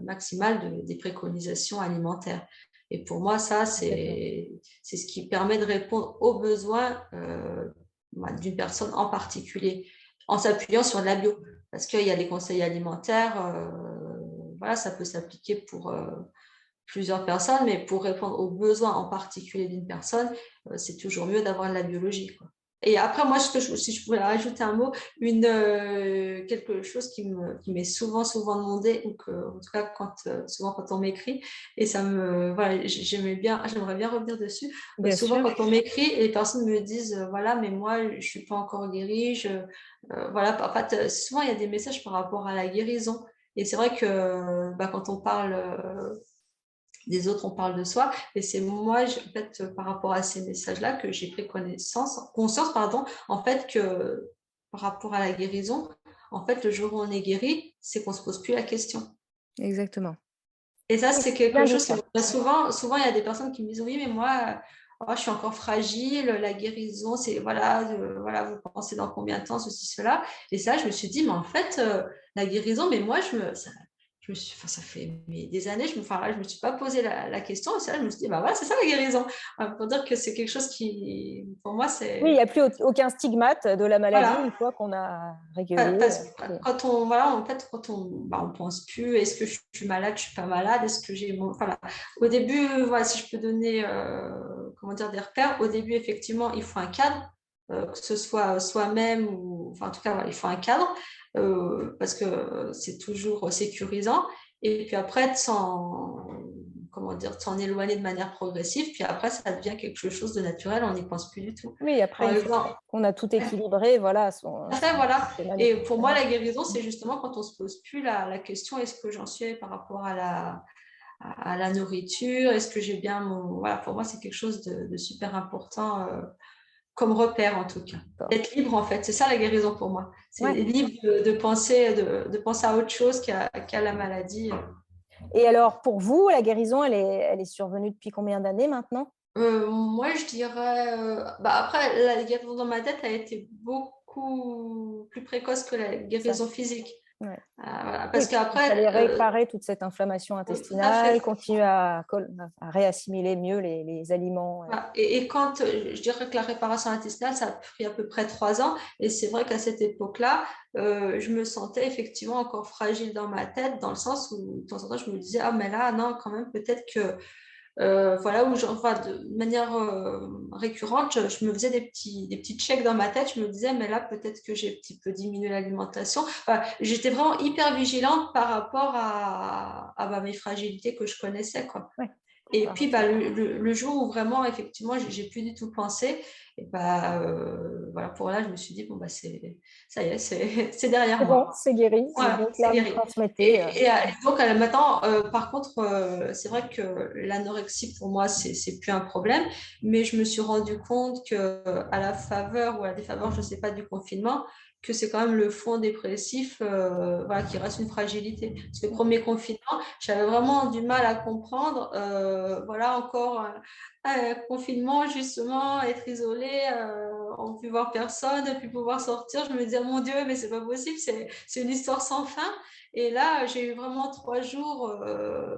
maximale des préconisations alimentaires. Et pour moi, ça, Complètement. c'est ce qui permet de répondre aux besoins d'une personne en particulier, en s'appuyant sur la bio. Parce qu'il y a des conseils alimentaires, voilà, ça peut s'appliquer pour plusieurs personnes, mais pour répondre aux besoins en particulier d'une personne, c'est toujours mieux d'avoir de la biologie, quoi. Et après, moi, si je voulais rajouter un mot, quelque chose qui m'est souvent demandé, ou que, en tout cas, souvent quand on m'écrit, et voilà, j'aimerais bien revenir dessus. Bien Souvent, sûr. quand on m'écrit, les personnes me disent, voilà, mais moi, je suis pas encore guérie. Voilà, en fait, souvent, il y a des messages par rapport à la guérison. Et c'est vrai que bah, quand on parle des autres, on parle de soi. Et c'est moi, en fait, par rapport à ces messages-là, que j'ai pris conscience, pardon, en fait, que par rapport à la guérison, en fait, le jour où on est guéri, c'est qu'on se pose plus la question. Exactement. Et ça, Oui, c'est bien quelque dit chose que ça. souvent, il y a des personnes qui me disent, oui, mais moi, je suis encore fragile, la guérison, voilà, vous pensez dans combien de temps, ceci, cela. Et ça, je me suis dit, mais en fait, la guérison, mais moi, enfin, ça fait des années, je me suis pas posé la question. Et ça, je me suis dit, bah voilà, c'est ça la guérison. Pour dire que c'est quelque chose qui, pour moi, Oui, il c'est, n'y a plus aucun stigmate de la maladie une voilà. fois qu'on a réglé. Parce que quand voilà, en fait, on pense plus, est-ce que je suis malade, je suis pas malade, est-ce que voilà. Au début, voilà, si je peux donner, comment dire, des repères, au début, effectivement, il faut un cadre, que ce soit soi-même ou, enfin, en tout cas, voilà, il faut un cadre, parce que c'est toujours sécurisant. Et puis après, comment dire, de s'en éloigner de manière progressive. Puis après, ça devient quelque chose de naturel, on n'y pense plus du tout. Oui, après, Par une fois exemple, qu'on a tout équilibré, voilà, fait, voilà. schéma de Et pour moi, fonctionnement. la guérison, c'est justement quand on se pose plus la question, est-ce que j'en suis par rapport à la nourriture? Est-ce que j'ai bien mon... Voilà, pour moi, c'est quelque chose de super important, comme repère en tout cas. D'accord. D'être libre, en fait, c'est ça la guérison pour moi. C'est Ouais. libre de penser à autre chose qu'à la maladie. Et alors, pour vous, la guérison, elle est survenue depuis combien d'années maintenant? Moi, je dirais... bah, après, la guérison dans ma tête a été beaucoup plus précoce que la Ça. guérison physique. Ouais. Voilà. Oui, Parce parce qu'il fallait qu'après, réparer toute cette inflammation tout à intestinale, fait. continuer à réassimiler mieux les aliments. Voilà. Et quand je dirais que la réparation intestinale, ça a pris à peu près 3 ans. Et c'est vrai qu'à cette époque-là, je me sentais effectivement encore fragile dans ma tête, dans le sens où de temps en temps, je me disais, ah, mais là, non, quand même, peut-être que, voilà, enfin, de manière récurrente, je me faisais des petits checks dans ma tête. Je me disais, mais là, peut-être que j'ai un petit peu diminué l'alimentation. Enfin, j'étais vraiment hyper vigilante par rapport à bah, mes fragilités que je connaissais, quoi. Ouais. Et Par puis, rapport bah, à- le jour où vraiment, effectivement, j'ai plus du tout pensé, et bah, voilà, pour là, je me suis dit, bon, bah, ça y est, c'est derrière C'est bon, moi. c'est guéri. Et Voilà, donc c'est là, vous guéri. transmettez. Et donc, maintenant, par contre, c'est vrai que l'anorexie, pour moi, c'est plus un problème, mais je me suis rendu compte que à la faveur ou à la défaveur, je ne sais pas, du confinement, que c'est quand même le fond dépressif, voilà, qui reste une fragilité. Parce que le premier confinement, j'avais vraiment du mal à comprendre, voilà, encore un confinement, justement, être isolé, on ne peut voir personne, ne plus pouvoir sortir. Je me disais, mon Dieu, mais c'est pas possible, c'est une histoire sans fin. Et là, j'ai eu vraiment 3 jours,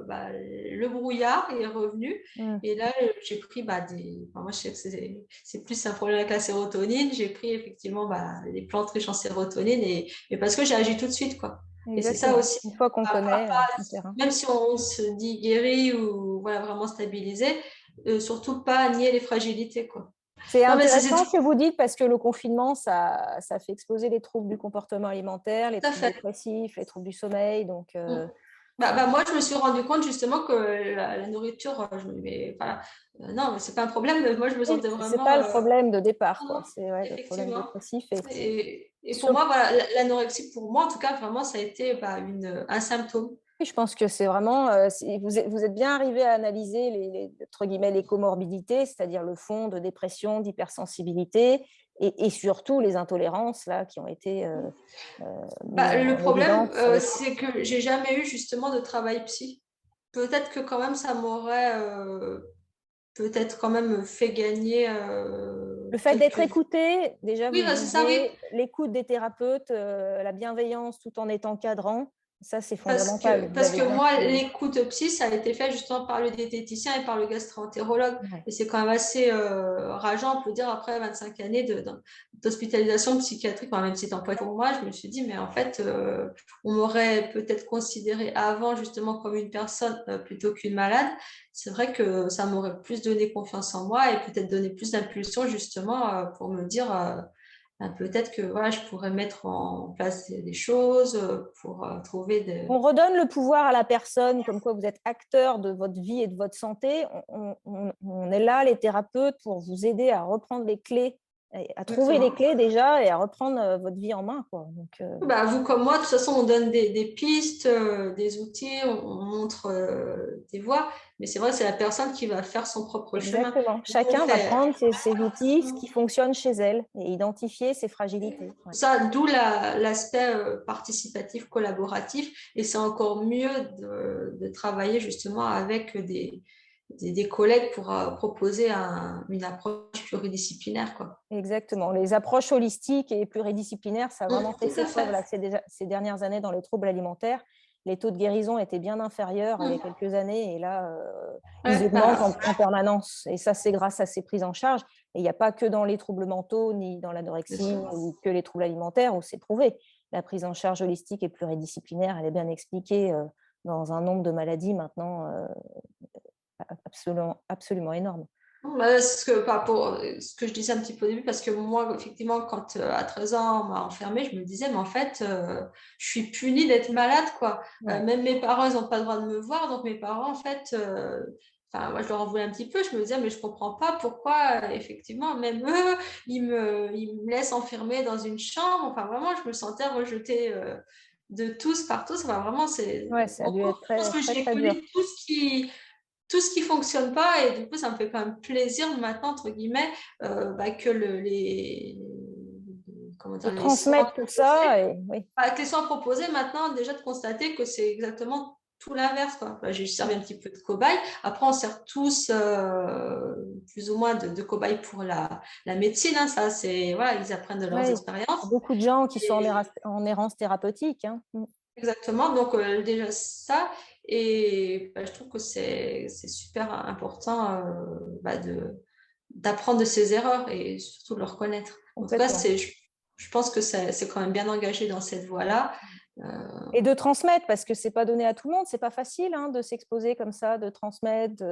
bah, le brouillard est revenu. Mm. Et là, j'ai pris bah, enfin, moi, je sais que c'est plus un problème avec la sérotonine. J'ai pris effectivement bah, des plantes riches en sérotonine et parce que j'ai agi tout de suite, quoi. Et c'est ça Exactement. aussi, Une fois qu'on connaît son terrain. même si on se dit guéri ou voilà, vraiment stabilisé, surtout pas nier les fragilités, quoi. C'est Non, mais intéressant ce que vous dites parce que le confinement, ça fait exploser les troubles du comportement alimentaire, les tout à troubles fait. dépressifs, les troubles du sommeil. Donc, Mm. Bah, moi, je me suis rendu compte justement que la nourriture, je me dis, mais voilà, non, mais c'est pas un problème. Moi, je me oui, sentais c'est vraiment. pas le problème de départ, Non, quoi. non, C'est ouais, le problème effectivement. dépressif. Et pour Sur- moi, voilà, l'anorexie, pour moi, en tout cas, vraiment, ça a été bah, un symptôme. je pense que c'est vraiment, vous êtes bien arrivé à analyser entre guillemets, les comorbidités, c'est-à-dire le fond de dépression, d'hypersensibilité et surtout les intolérances là, qui ont été mises Bah, le en problème, évidence avec. c'est que j'ai jamais eu justement de travail psy. Peut-être que quand même, ça m'aurait peut-être quand même fait gagner Le fait d'être quelques... écouté, déjà, vous Oui, le bah, c'est ça, oui. disiez, l'écoute des thérapeutes, la bienveillance tout en étant cadrant, Ça, c'est Parce fondamental. que, Vous parce avez que bien moi, fait. l'écoute psy, ça a été fait justement par le diététicien et par le gastro-entérologue. Ouais. Et c'est quand même assez rageant, on peut dire, après 25 années d'hospitalisation psychiatrique, enfin, même si c'est pas pour moi, je me suis dit, mais en fait, on m'aurait peut-être considéré avant justement comme une personne plutôt qu'une malade. C'est vrai que ça m'aurait plus donné confiance en moi et peut-être donné plus d'impulsion justement pour me dire peut-être que voilà, je pourrais mettre en place des choses pour trouver des... On redonne le pouvoir à la personne, comme quoi vous êtes acteur de votre vie et de votre santé. On est là, les thérapeutes, pour vous aider à reprendre les clés, à trouver les Exactement. clés déjà et à reprendre votre vie en main, quoi. Donc, Bah, vous comme moi, de toute façon, on donne des pistes, des outils, on montre des voies, mais c'est vrai, c'est la personne qui va faire son propre chemin. exactement. Nous, on Chacun va fait prendre ses outils, ce qui fonctionne chez elle, et identifier ses fragilités. Ouais. ça, d'où l'aspect participatif, collaboratif, et c'est encore mieux de travailler justement avec des collègues pour proposer une approche pluridisciplinaire, quoi. Exactement. Les approches holistiques et pluridisciplinaires, ça a vraiment fait Tout à ses preuves fait. là, ces dernières années dans les troubles alimentaires. Les taux de guérison étaient bien inférieurs il y a Mm. quelques années et là, ils Ouais, augmentent en permanence. Et ça, c'est grâce à ces prises en charge. Et il n'y a pas que dans les troubles mentaux, ni dans bien l'anorexie, sûr. ou que les troubles alimentaires où c'est prouvé. La prise en charge holistique et pluridisciplinaire, elle est bien expliquée dans un nombre de maladies maintenant absolument, absolument énorme. Bah, ce que je disais un petit peu au début, parce que moi, effectivement, quand à 13 ans, on m'a enfermée, je me disais, mais en fait, je suis punie d'être malade, quoi. Ouais. Même mes parents, ils n'ont pas le droit de me voir, donc mes parents, en fait, enfin, moi, je leur en voulais un petit peu, je me disais, mais je comprends pas pourquoi, effectivement, même eux, ils me laissent enfermer dans une chambre. Enfin, vraiment, je me sentais rejetée de tous par tous. Enfin, vraiment, c'est... Ouais, ça a En dû gros, être je pense très, que très, j'ai très dur. connu tout ce qui fonctionne pas et du coup ça me fait quand même plaisir maintenant entre guillemets que comment De dire les soins transmettre tout ça, et oui. avec les soins proposés maintenant déjà de constater que c'est exactement tout l'inverse quoi. J'ai servi un petit peu de cobaye, après on sert tous plus ou moins de cobaye pour la médecine hein. Ça c'est voilà, ils apprennent de leurs Ouais, il expériences y a beaucoup de gens qui sont et en errance thérapeutique, hein. exactement, donc déjà ça, et je trouve que c'est super important d'apprendre de ses erreurs et surtout de le reconnaître. En tout cas, Complètement. je pense que c'est quand même bien engagé dans cette voie-là. Et de transmettre, parce que c'est pas donné à tout le monde, c'est pas facile hein, de s'exposer comme ça, de transmettre,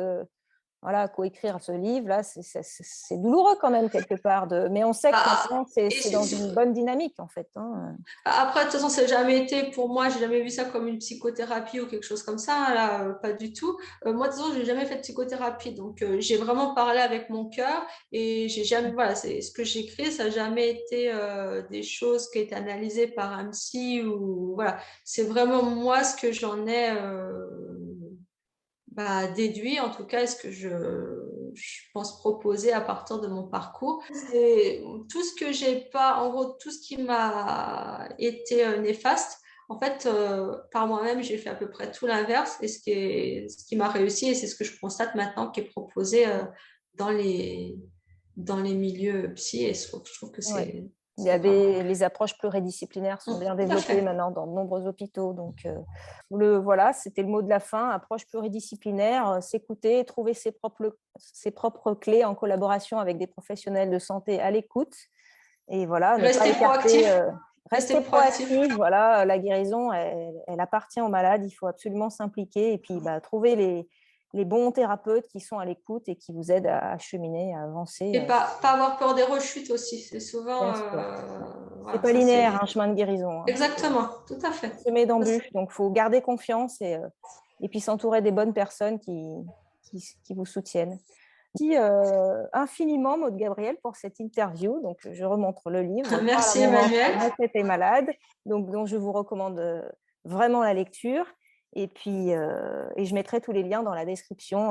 voilà, coécrire ce livre-là, c'est douloureux quand même quelque part. Mais on sait que Ah, maintenant, c'est et dans une bonne dynamique en fait, hein. après, de toute façon, ça n'a jamais été pour moi, j'ai jamais vu ça comme une psychothérapie ou quelque chose comme ça, hein, là, pas du tout. Moi, de toute façon, j'ai jamais fait de psychothérapie, donc j'ai vraiment parlé avec mon cœur et j'ai jamais, voilà, c'est ce que j'écris, ça n'a jamais été des choses qui ont été analysées par un psy ou voilà, c'est vraiment moi ce que j'en ai déduit, en tout cas, est-ce que je pense proposer à partir de mon parcours. C'est tout ce que j'ai pas, en gros, tout ce qui m'a été néfaste. En fait, par moi-même, j'ai fait à peu près tout l'inverse et ce qui m'a réussi et c'est ce que je constate maintenant qui est proposé dans dans les milieux psy et je trouve que Ouais. c'est vraiment Les approches pluridisciplinaires sont bien tout à développées fait. maintenant dans de nombreux hôpitaux. Donc, voilà, c'était le mot de la fin. Approche pluridisciplinaire, s'écouter, trouver ses propres clés en collaboration avec des professionnels de santé à l'écoute. Et voilà, ne pas Rester écarter, proactif, rester rester proactif. proactif. Voilà, la guérison, elle appartient aux malades. Il faut absolument s'impliquer et puis trouver les bons thérapeutes qui sont à l'écoute et qui vous aident à cheminer, à avancer. Et pas avoir peur des rechutes aussi. C'est souvent, Bien sûr. C'est voilà, pas ça c'est linéaire, un chemin de guérison, hein. exactement, tout à fait. Semé Ça, d'embûches. Donc, il faut garder confiance et puis s'entourer des bonnes personnes qui vous soutiennent. Merci infiniment, Maud Gabriel, pour cette interview. Donc, je remontre le livre Croire à la merci mouvance Emmanuel. quand tu étais malade, donc, dont je vous recommande vraiment la lecture. Et puis, je mettrai tous les liens dans la description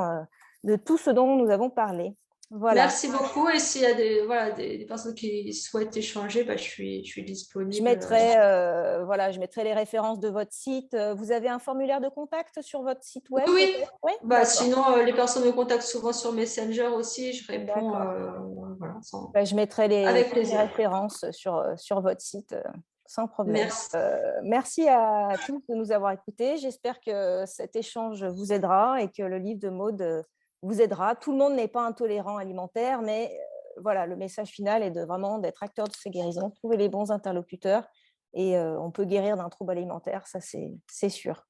de tout ce dont nous avons parlé. Voilà. Merci beaucoup. Et s'il y a des personnes qui souhaitent échanger, je suis disponible. Je mettrai les références de votre site. Vous avez un formulaire de contact sur votre site Oui, web, oui. peut-être? Oui, d'accord. Sinon, les personnes me contactent souvent sur Messenger aussi. Je réponds D'accord. voilà, Je mettrai avec toutes les plaisir. références sur votre site. sans problème. Merci. Merci à tous de nous avoir écoutés. J'espère que cet échange vous aidera et que le livre de Maud vous aidera. Tout le monde n'est pas intolérant alimentaire, mais voilà, le message final est vraiment d'être acteur de ces guérisons, trouver les bons interlocuteurs et on peut guérir d'un trouble alimentaire, ça c'est sûr.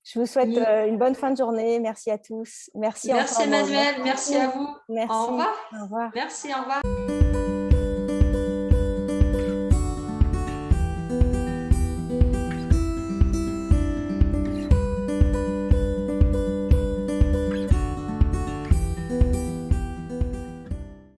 Je vous souhaite une bonne fin de journée. Merci à tous. Merci Merci encore, Maud. Emmanuel, merci à vous. Au Merci. revoir. Au revoir. Merci, au revoir.